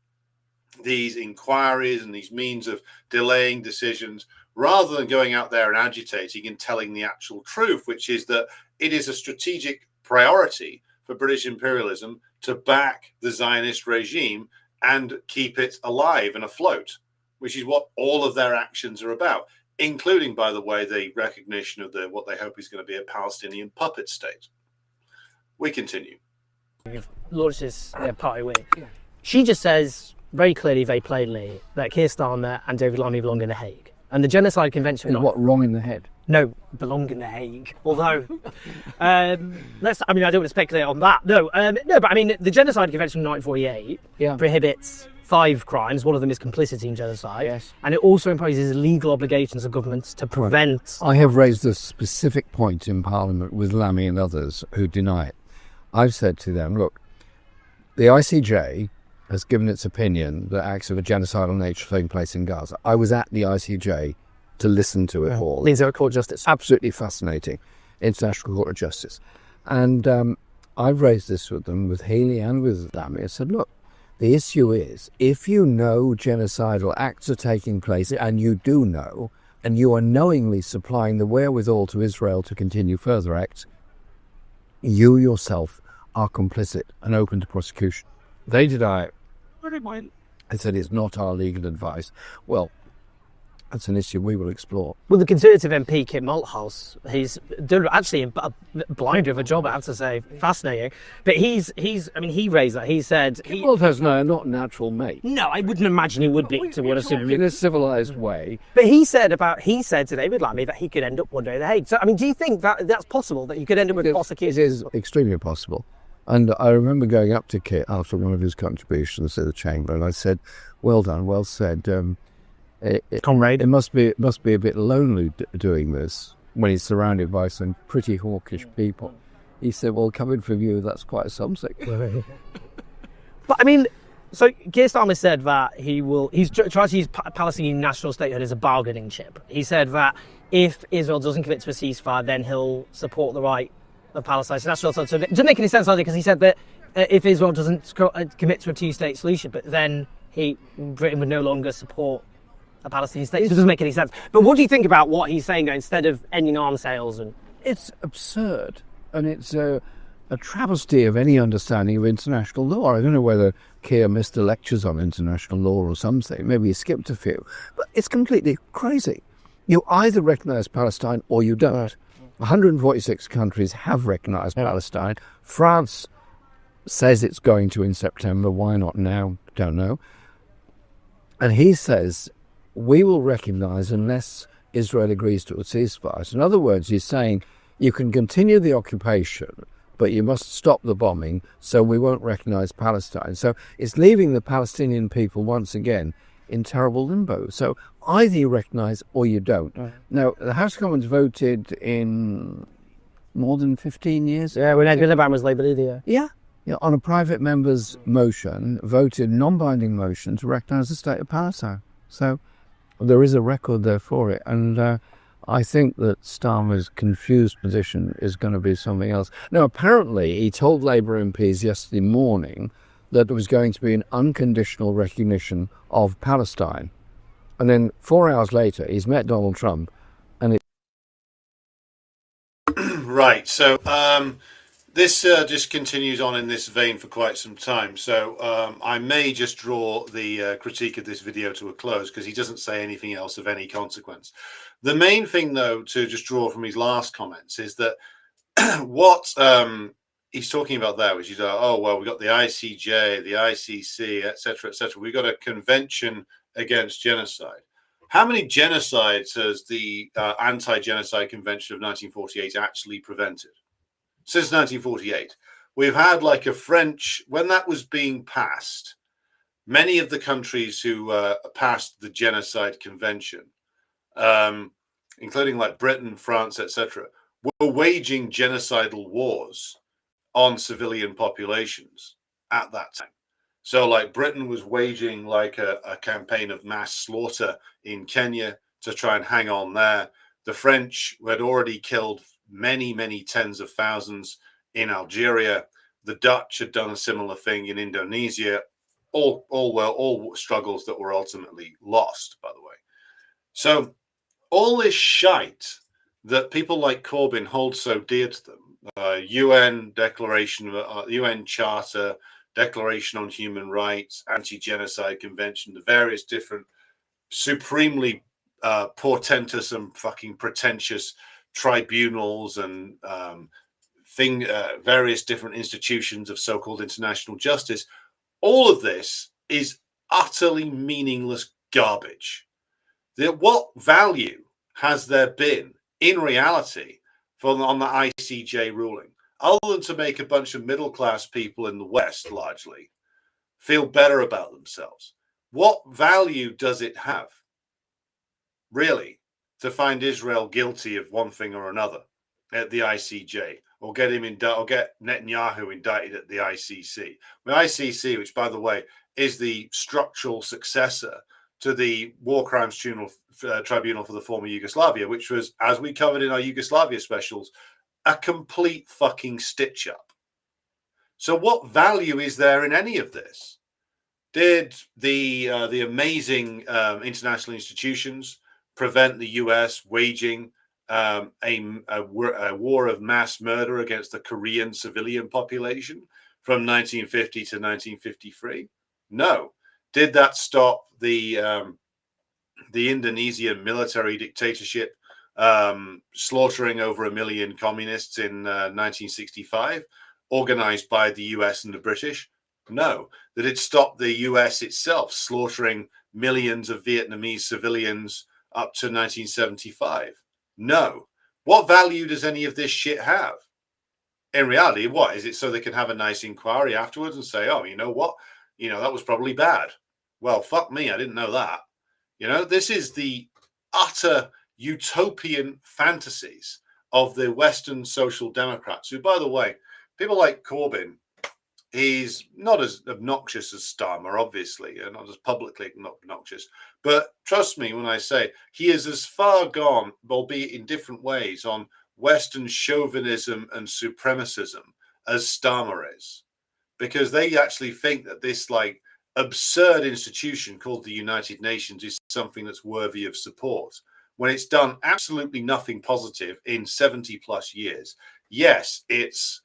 these inquiries and these means of delaying decisions rather than going out there and agitating and telling the actual truth, which is that it is a strategic priority for British imperialism to back the Zionist regime and keep it alive and afloat, which is what all of their actions are about, including, by the way, the recognition of what they hope is going to be a Palestinian puppet state. We continue. You've launched this party with. She just says very clearly, very plainly, that Keir Starmer and David Lammy belong in The Hague. And the Genocide Convention... Is what, wrong in the head? No, belong in The Hague. Although, I don't want to speculate on that. No, but I mean, the Genocide Convention of 1948 prohibits 5 crimes. One of them is complicity in genocide. Yes. And it also imposes legal obligations of governments to prevent... I have raised a specific point in Parliament with Lammy and others who deny it. I've said to them, look, the ICJ has given its opinion that acts of a genocidal nature taking place in Gaza. I was at the ICJ to listen to it all. Leads to a court justice. Absolutely fascinating. International Court of Justice. And I've raised this with them, with Healy and with Lamy. I said, look, the issue is, if you know genocidal acts are taking place, and you do know, and you are knowingly supplying the wherewithal to Israel to continue further acts, you yourself are complicit and open to prosecution. They deny it. I said, it's not our legal advice. Well, that's an issue we will explore. Well, the Conservative MP, Kit Malthouse, he's done actually a blinder of a job, I have to say. Fascinating. But he raised that. He said... Malthouse, no, not natural mate. No, I wouldn't imagine he would be, to be honest with you. In a civilised way. But he said to David Lammy that he could end up one day in The Hague. So, I mean, do you think that that's possible, that you could end up with prosecution? It is extremely possible. And I remember going up to Kit after one of his contributions to the Chamber, and I said, well done, well said. Comrade. It must be a bit lonely doing this when he's surrounded by some pretty hawkish people. He said, well, coming from you, that's quite something. But I mean, so Keir Starmer said that he's trying to use Palestinian national statehood as a bargaining chip. He said that if Israel doesn't commit to a ceasefire, then he'll support the right of Palestine to national authority. So it doesn't make any sense, either, because he said that if Israel doesn't commit to a two-state solution, but then Britain would no longer support a Palestinian state. It doesn't make any sense. But what do you think about what he's saying, instead of ending arms sales? And it's absurd, and it's a travesty of any understanding of international law. I don't know whether Keir missed the lectures on international law or something. Maybe he skipped a few. But it's completely crazy. You either recognise Palestine or you don't. 146 countries have recognised Palestine. France says it's going to in September. Why not now? Don't know. And he says, we will recognise unless Israel agrees to a ceasefire. So in other words, he's saying you can continue the occupation, but you must stop the bombing, so we won't recognise Palestine. So it's leaving the Palestinian people once again in terrible limbo. So either you recognise or you don't. Now, the House of Commons voted in more than 15 years. yeah, when Ed Miliband was Labour leader. Yeah, on a private member's motion, voted non-binding motion to recognise the state of Palestine. So there is a record there for it, and I think that Starmer's confused position is going to be something else. Now, apparently, he told Labour MPs yesterday morning that there was going to be an unconditional recognition of Palestine. And then 4 hours later, he's met Donald Trump, and it... Right, so this just continues on in this vein for quite some time. So I may just draw the critique of this video to a close, because he doesn't say anything else of any consequence. The main thing, though, to just draw from his last comments is that what he's talking about there, which is, oh, well, we've got the ICJ, the ICC, etc., etc. We've got a convention against genocide. How many genocides has the Anti-Genocide Convention of 1948 actually prevented? Since 1948, we've had like a French, when that was being passed, many of the countries who passed the Genocide Convention, including like Britain, France, etc., were waging genocidal wars on civilian populations at that time. So like Britain was waging like a campaign of mass slaughter in Kenya to try and hang on there. The French had already killed many, many tens of thousands in Algeria. The Dutch had done a similar thing in Indonesia. All struggles that were ultimately lost, by the way. So all this shite that people like Corbyn hold so dear to them, UN Declaration, UN Charter, Declaration on Human Rights, Anti-Genocide Convention, the various different supremely portentous and fucking pretentious tribunals and various different institutions of so-called international justice. All of this is utterly meaningless garbage. What value has there been in reality on the ICJ ruling, other than to make a bunch of middle-class people in the West largely feel better about themselves? What value does it have, really, to find Israel guilty of one thing or another at the ICJ, or get Netanyahu indicted at the ICC? The ICC, which, by the way, is the structural successor to the War Crimes Tribunal for the former Yugoslavia, which was, as we covered in our Yugoslavia specials, a complete fucking stitch up. So what value is there in any of this? Did the amazing international institutions prevent the US waging a war of mass murder against the Korean civilian population from 1950 to 1953? No. Did that stop the Indonesian military dictatorship slaughtering over 1 million communists in 1965, organized by the US and the British? No. Did it stop the US itself slaughtering millions of Vietnamese civilians up to 1975? No. What value does any of this shit have? In reality, what is it? So they can have a nice inquiry afterwards and say, oh, you know what? You know, that was probably bad. Well, fuck me, I didn't know that. You know, this is the utter utopian fantasies of the Western social democrats, who, by the way, people like Corbyn, he's not as obnoxious as Starmer, obviously, and not as publicly obnoxious. But trust me when I say he is as far gone, albeit in different ways, on Western chauvinism and supremacism as Starmer is. Because they actually think that this like absurd institution called the United Nations is something that's worthy of support, when it's done absolutely nothing positive in 70 plus years. Yes, its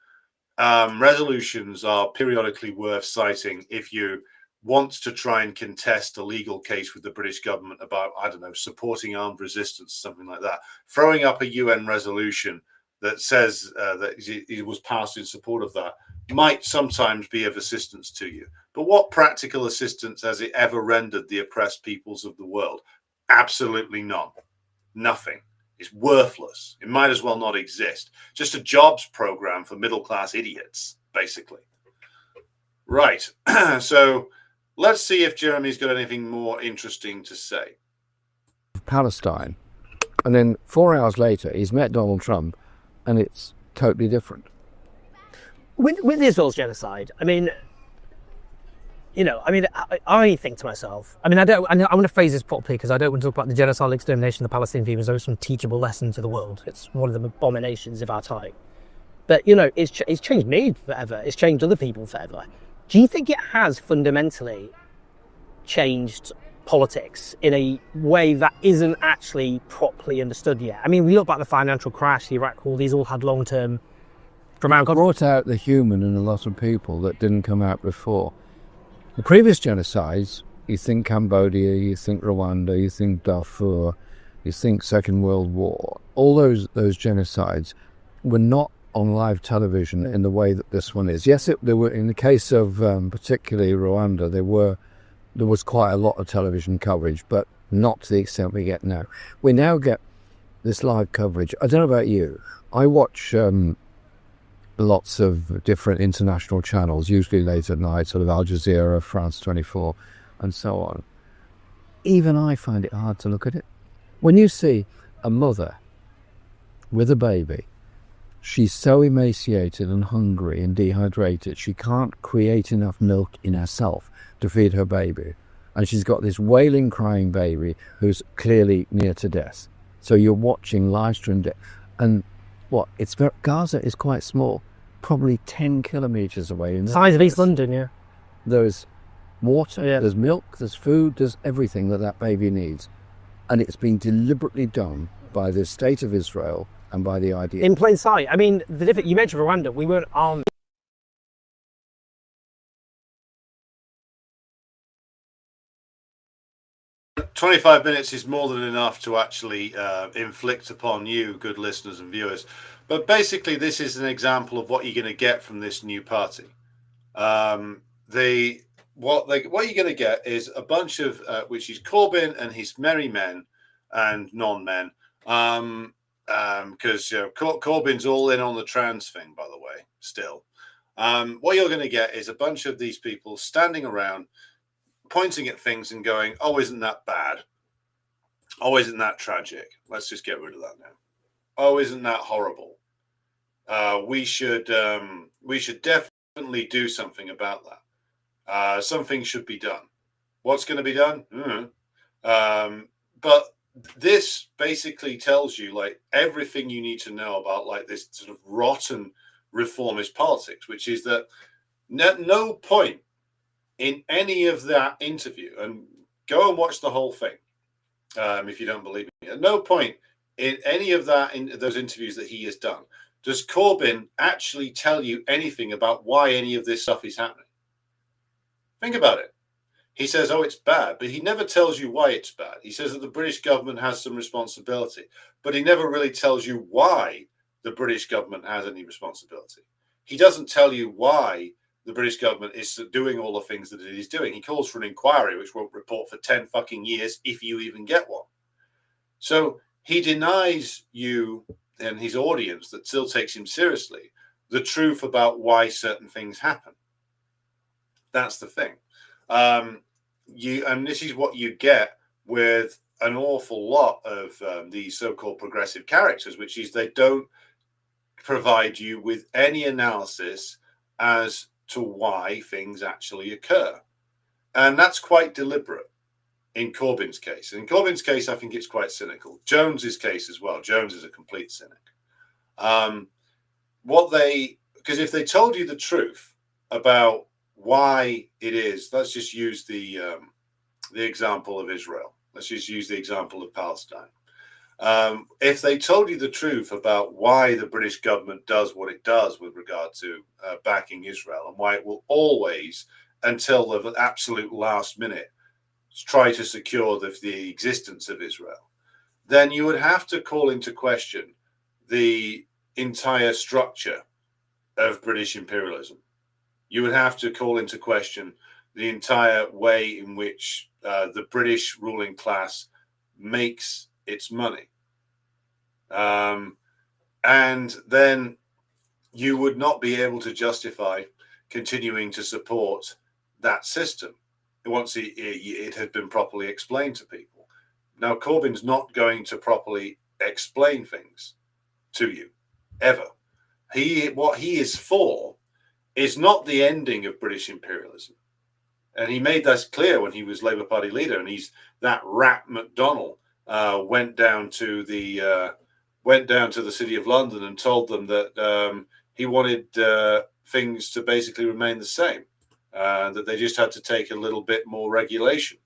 resolutions are periodically worth citing if you want to try and contest a legal case with the British government about, I don't know, supporting armed resistance, something like that. Throwing up a UN resolution that says that it was passed in support of that might sometimes be of assistance to you. But what practical assistance has it ever rendered the oppressed peoples of the world? Absolutely none. Nothing. It's worthless. It might as well not exist. Just a jobs program for middle-class idiots, basically. Right. So let's see if Jeremy's got anything more interesting to say. Palestine. And then 4 hours later, he's met Donald Trump, and it's totally different. With Israel's genocide, I mean, you know, I think to myself, I want to phrase this properly because I don't want to talk about the genocidal extermination of the Palestinian people as though it's some teachable lesson to the world. It's one of the abominations of our time. But, you know, it's changed me forever. It's changed other people forever. Do you think it has fundamentally changed politics in a way that isn't actually properly understood yet? I mean, we look back at the financial crash, the Iraq War, these all had long-term... brought out the human in a lot of people that didn't come out before. The previous genocides, you think Cambodia, you think Rwanda, you think Darfur, you think Second World War, all those genocides were not on live television in the way that this one is. Yes, there were, in the case of particularly Rwanda, there was quite a lot of television coverage, but not to the extent we get now. We now get this live coverage. I don't know about you. I watch lots of different international channels, usually late at night, sort of Al Jazeera, France 24, and so on. Even I find it hard to look at it. When you see a mother with a baby, she's so emaciated and hungry and dehydrated, she can't create enough milk in herself to feed her baby. And she's got this wailing, crying baby who's clearly near to death. So you're watching live stream death. And Gaza is quite small, probably 10 kilometres away. The size of East London, yeah. There's water, there's milk, there's food, there's everything that baby needs. And it's been deliberately done by the state of Israel and by the IDF. In plain sight. I mean, you mentioned Rwanda, we weren't armed. 25 minutes is more than enough to actually inflict upon you, good listeners and viewers. But basically, this is an example of what you're going to get from this new party. What you're going to get is a bunch of, which is Corbyn and his merry men and non-men, because Corbyn's all in on the trans thing, by the way, still. What you're going to get is a bunch of these people standing around, pointing at things and going, oh, isn't that bad? Oh, isn't that tragic? Let's just get rid of that now. Oh, isn't that horrible? We should definitely do something about that. Something should be done. What's going to be done? But this basically tells you like everything you need to know about like this sort of rotten reformist politics, which is that no point in any of that interview, and go and watch the whole thing if you don't believe me. At no point in any of that in those interviews that he has done does Corbyn actually tell you anything about why any of this stuff is happening. Think about it. He says, oh, it's bad, but he never tells you why it's bad. He says that the British government has some responsibility, but he never really tells you why the British government has any responsibility. He doesn't tell you why the British government is doing all the things that it is doing. He calls for an inquiry, which won't report for 10 fucking years, if you even get one. So he denies you and his audience that still takes him seriously the truth about why certain things happen. That's the thing. And this is what you get with an awful lot of these so-called progressive characters, which is they don't provide you with any analysis as to why things actually occur. And that's quite deliberate in Corbyn's case. In Corbyn's case, I think it's quite cynical. Jones's case as well. Jones is a complete cynic. Because if they told you the truth about why it is, let's just use the example of Israel. Let's just use the example of Palestine. If they told you the truth about why the British government does what it does with regard to backing Israel, and why it will always, until the absolute last minute, try to secure the existence of Israel, then you would have to call into question the entire structure of British imperialism. You would have to call into question the entire way in which the British ruling class makes its money. And then you would not be able to justify continuing to support that system once it had been properly explained to people. Now, Corbyn's not going to properly explain things to you, ever. What he is for is not the ending of British imperialism. And he made that clear when he was Labour Party leader, and that rat McDonnell went down to the City of London and told them that he wanted things to basically remain the same, that they just had to take a little bit more regulation.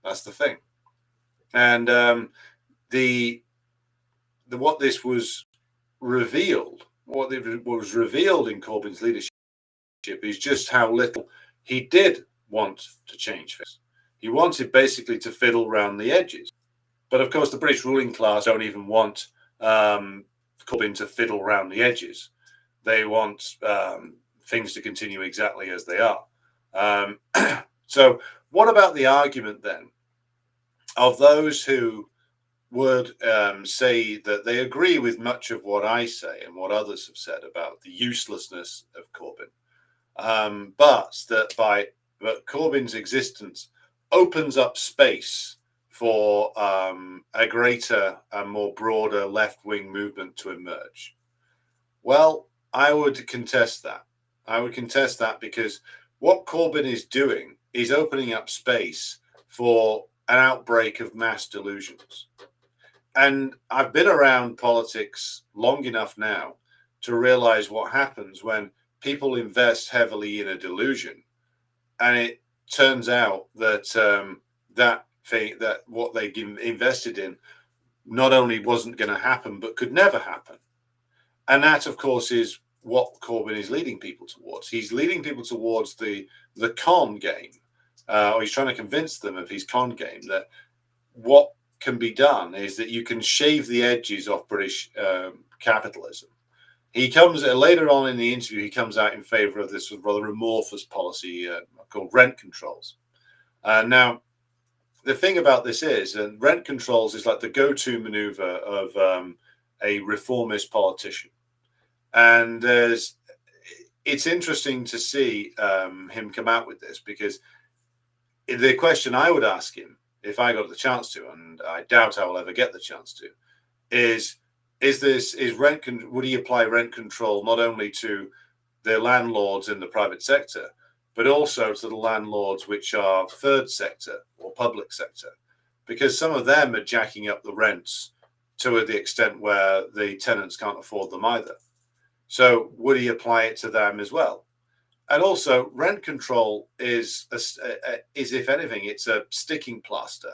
That's the thing. And what was revealed in Corbyn's leadership is just how little he did want to change things. He wanted basically to fiddle around the edges. But of course, the British ruling class don't even want Corbyn to fiddle around the edges. They want things to continue exactly as they are. So what about the argument then of those who would say that they agree with much of what I say and what others have said about the uselessness of Corbyn, but that Corbyn's existence opens up space for a greater and more broader left-wing movement to emerge? Well, I would contest that. I would contest that because what Corbyn is doing is opening up space for an outbreak of mass delusions. And I've been around politics long enough now to realize what happens when people invest heavily in a delusion, and it turns out that that what they invested in not only wasn't going to happen, but could never happen. And that, of course, is what Corbyn is leading people towards. He's leading people towards the con game, or he's trying to convince them of his con game, that what can be done is that you can shave the edges off British capitalism. He comes later on in the interview, he comes out in favor of this rather amorphous policy called rent controls. Now, the thing about this is, rent controls is like the go-to maneuver of a reformist politician. And it's interesting to see him come out with this, because the question I would ask him, if I got the chance to, and I doubt I will ever get the chance to, would he apply rent control not only to the landlords in the private sector, but also to the landlords which are third sector or public sector, because some of them are jacking up the rents to the extent where the tenants can't afford them either. So would he apply it to them as well? And also, rent control is if anything, it's a sticking plaster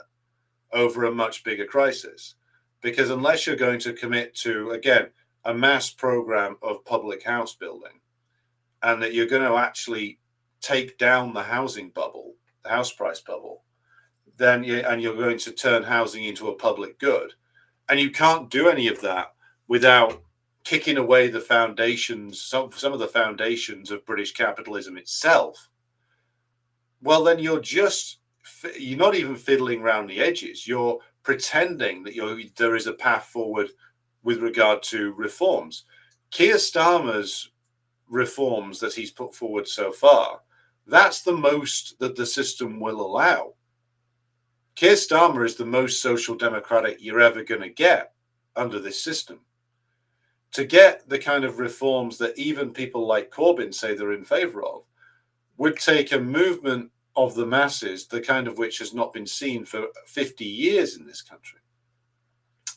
over a much bigger crisis, because unless you're going to commit to, again, a mass program of public house building, and that you're going to actually take down the housing bubble, the house price bubble, then you're going to turn housing into a public good, and you can't do any of that without kicking away the foundations, some of the foundations of British capitalism itself. Well, then you're not even fiddling around the edges. You're pretending that there is a path forward with regard to reforms. Keir Starmer's reforms that he's put forward so far, that's the most that the system will allow. Keir Starmer is the most social democratic you're ever going to get under this system. To get the kind of reforms that even people like Corbyn say they're in favour of would take a movement of the masses, the kind of which has not been seen for 50 years in this country.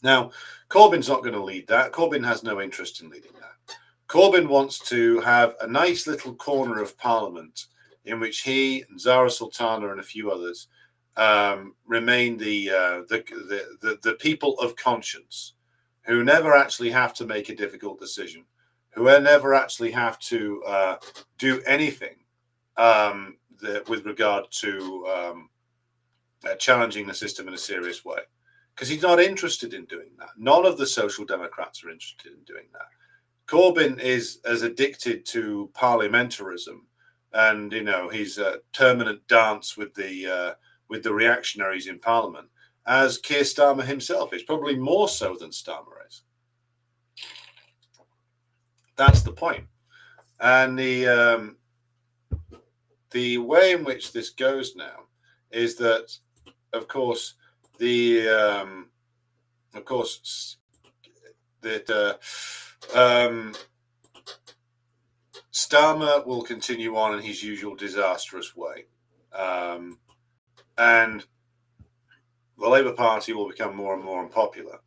Now, Corbyn's not going to lead that. Corbyn has no interest in leading that. Corbyn wants to have a nice little corner of Parliament in which he and Zara Sultana and a few others remain the people of conscience, who never actually have to make a difficult decision, who never actually have to do anything with regard to challenging the system in a serious way, because he's not interested in doing that. None of the social democrats are interested in doing that. Corbyn is as addicted to parliamentarism and his permanent dance with the reactionaries in Parliament as Keir Starmer himself is, probably more so than Starmer is. That's the point. And the way in which this goes now is that, of course, Starmer will continue on in his usual disastrous way, and the Labour Party will become more and more unpopular.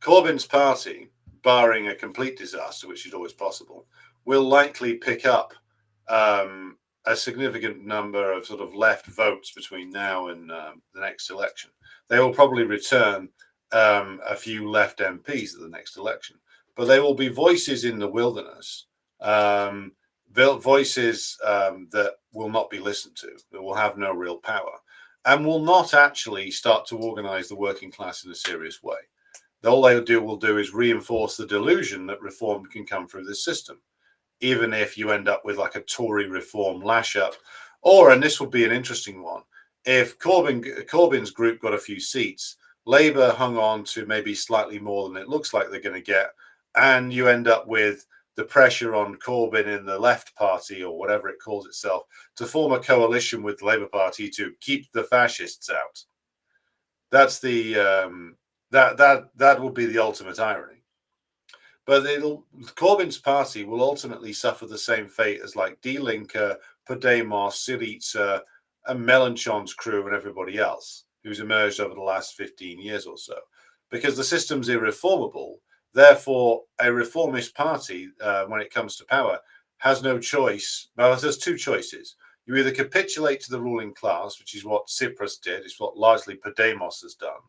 Corbyn's party, barring a complete disaster, which is always possible, will likely pick up a significant number of sort of left votes between now and the next election. They will probably return a few left MPs at the next election, but they will be voices in the wilderness, voices that will not be listened to, that will have no real power, and will not actually start to organize the working class in a serious way. All they will do is reinforce the delusion that reform can come through this system, even if you end up with like a Tory reform lash up, or, and this will be an interesting one, if Corbyn's group got a few seats, Labour hung on to maybe slightly more than it looks like they're going to get, and you end up with the pressure on Corbyn in the Left Party, or whatever it calls itself, to form a coalition with the Labour Party to keep the fascists out. That's the that will be the ultimate irony. But Corbyn's party will ultimately suffer the same fate as like Die Linke, Podemos, Syriza, and Mélenchon's crew and everybody else who's emerged over the last 15 years or so, because the system's irreformable. Therefore, a reformist party, when it comes to power, has no choice. Well, there's two choices. You either capitulate to the ruling class, which is what Tsipras did, it's what largely Podemos has done,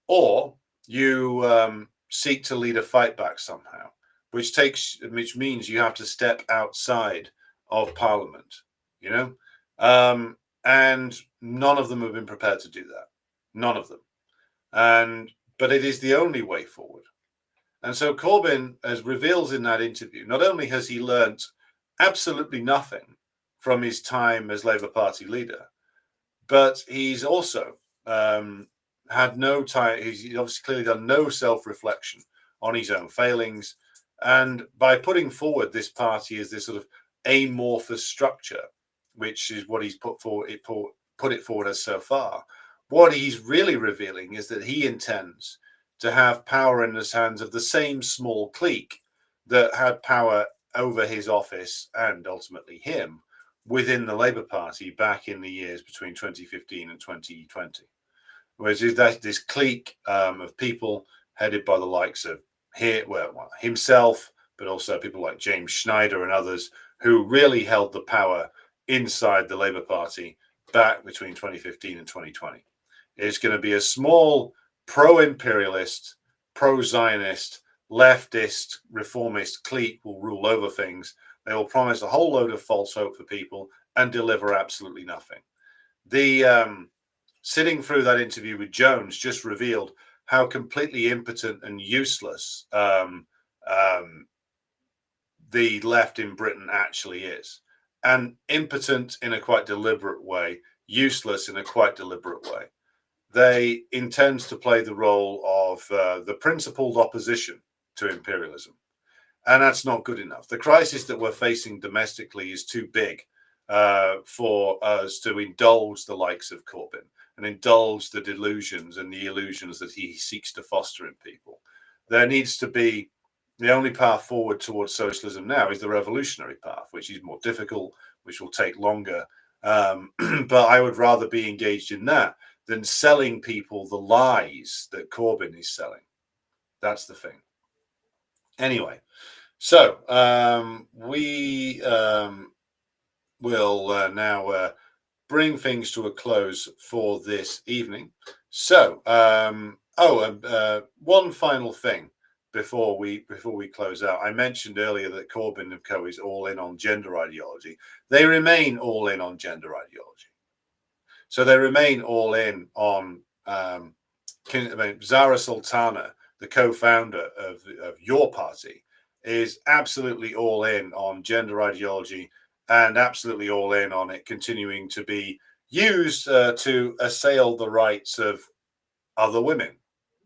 or you seek to lead a fight back somehow, which means you have to step outside of Parliament, and none of them have been prepared to do that. None of them. But it is the only way forward. And so Corbyn, as reveals in that interview, not only has he learnt absolutely nothing from his time as Labour Party leader, but he's also had no time. He's obviously clearly done no self-reflection on his own failings. And by putting forward this party as this sort of amorphous structure, which is what he's put it forward as so far, what he's really revealing is that he intends to have power in his hands of the same small clique that had power over his office and ultimately him within the Labour Party back in the years between 2015 and 2020. Whereas this clique of people headed by the likes of himself, but also people like James Schneider and others who really held the power inside the Labour Party back between 2015 and 2020. It's going to be a small pro-imperialist, pro-Zionist, leftist, reformist clique will rule over things. They will promise a whole load of false hope for people and deliver absolutely nothing. The sitting through that interview with Jones just revealed how completely impotent and useless the left in Britain actually is. And impotent in a quite deliberate way, useless in a quite deliberate way. They intend to play the role of the principled opposition to imperialism. And that's not good enough. The crisis that we're facing domestically is too big for us to indulge the likes of Corbyn and indulge the delusions and the illusions that he seeks to foster in people. There needs to be, the only path forward towards socialism now is the revolutionary path, which is more difficult, which will take longer. But I would rather be engaged in that than selling people the lies that Corbyn is selling. That's the thing. Anyway, so we will now bring things to a close for this evening. So, one final thing before we close out. I mentioned earlier that Corbyn and co is all in on gender ideology. They remain all in on gender ideology. So they remain all in on Zara Sultana, the co-founder of your party, is absolutely all in on gender ideology and absolutely all in on it continuing to be used to assail the rights of other women,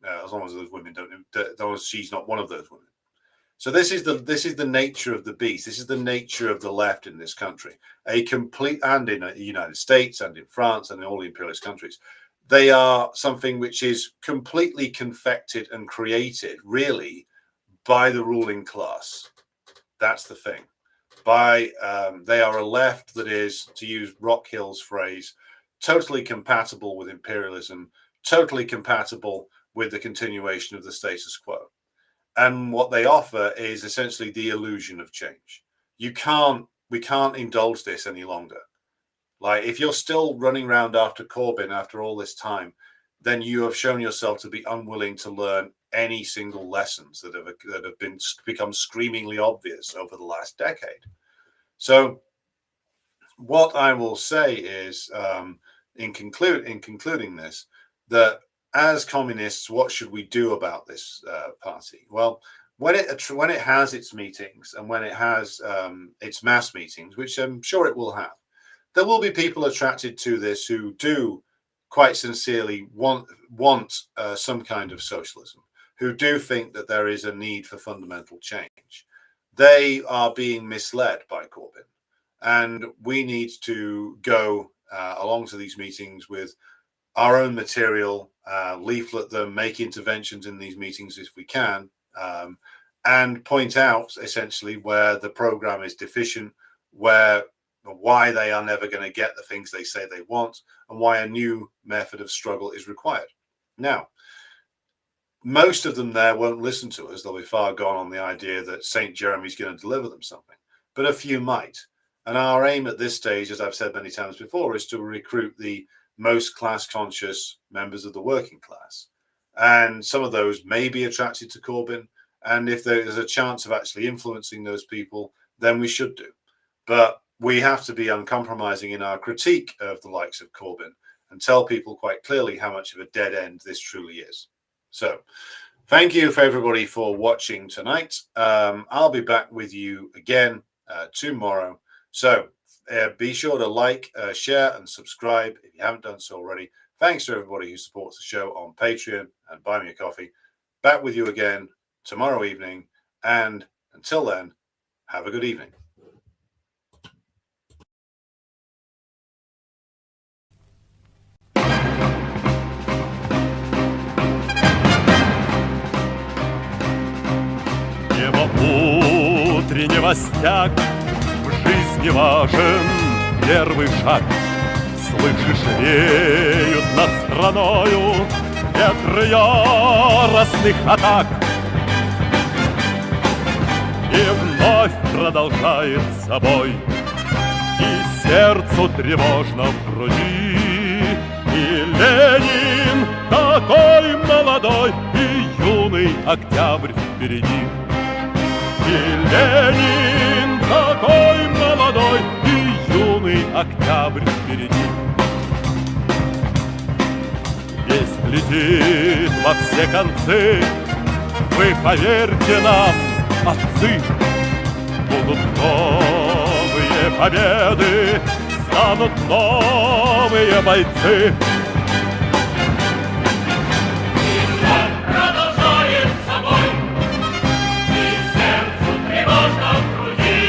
as long as those women as long as she's not one of those women. So this is the nature of the beast. This is the nature of the left in this country, and in the United States and in France and in all the imperialist countries. They are something which is completely confected and created, really, by the ruling class. That's the thing. They are a left that is, to use Rockhill's phrase, totally compatible with imperialism, totally compatible with the continuation of the status quo. And what they offer is essentially the illusion of change. We can't indulge this any longer. Like, if you're still running around after Corbyn after all this time, then you have shown yourself to be unwilling to learn any single lessons that have become screamingly obvious over the last decade. So what I will say is, in concluding this, that as communists, what should we do about this party? Well, when it has its meetings and when it has its mass meetings, which I'm sure it will have, there will be people attracted to this who do quite sincerely want some kind of socialism, who do think that there is a need for fundamental change. They are being misled by Corbyn, and we need to go along to these meetings with our own material, leaflet them, make interventions in these meetings if we can, and point out essentially where the program is deficient, why they are never going to get the things they say they want, and why a new method of struggle is required. Now, most of them there won't listen to us. They'll be far gone on the idea that St Jeremy is going to deliver them something, but a few might. And our aim at this stage, as I've said many times before, is to recruit the most class-conscious members of the working class. And some of those may be attracted to Corbyn. And if there's a chance of actually influencing those people, then we should do. But we have to be uncompromising in our critique of the likes of Corbyn and tell people quite clearly how much of a dead end this truly is. So thank you for everybody for watching tonight. I'll be back with you again tomorrow. So be sure to like, share and subscribe if you haven't done so already. Thanks to everybody who supports the show on Patreon and Buy Me a Coffee. Back with you again tomorrow evening. And until then, have a good evening. Небо утреннего стяг в жизни важен, первый шаг. Слышишь, реют над страною ветры яростных атак. И вновь продолжает собой, и сердцу тревожно в груди. И Ленин такой молодой, и юный октябрь впереди. И Ленин такой молодой, и юный октябрь впереди. Весть летит во все концы, вы поверьте нам, отцы, будут новые победы, станут новые бойцы. Продолжает собой, и сердцу тревожно в груди.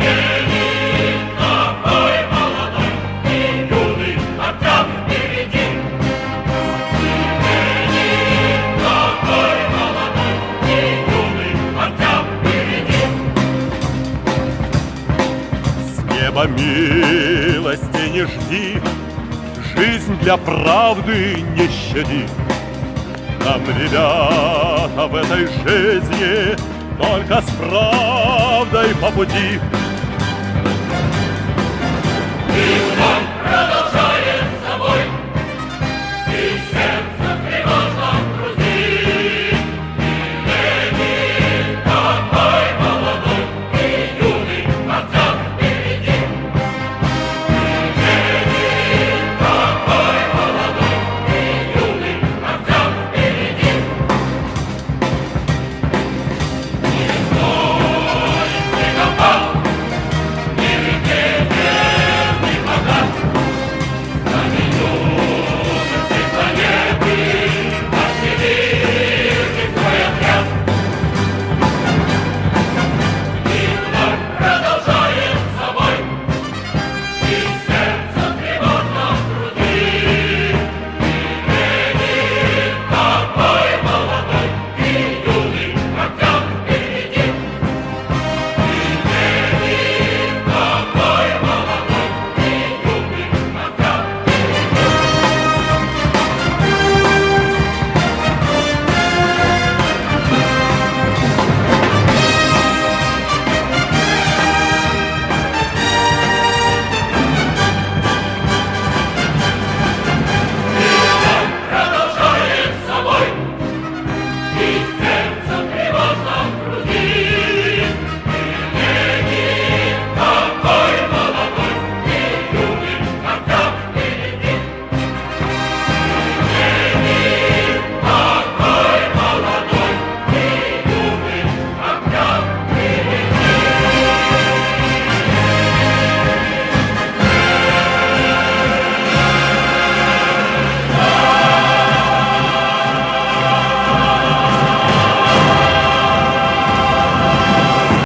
Ленин такой молодой, и юный октябрь впереди. Ленин такой молодой, и юный октябрь впереди. С неба милости не жди, жизнь для правды не щади. Нам, ребята, в этой жизни только с правдой по пути. И вам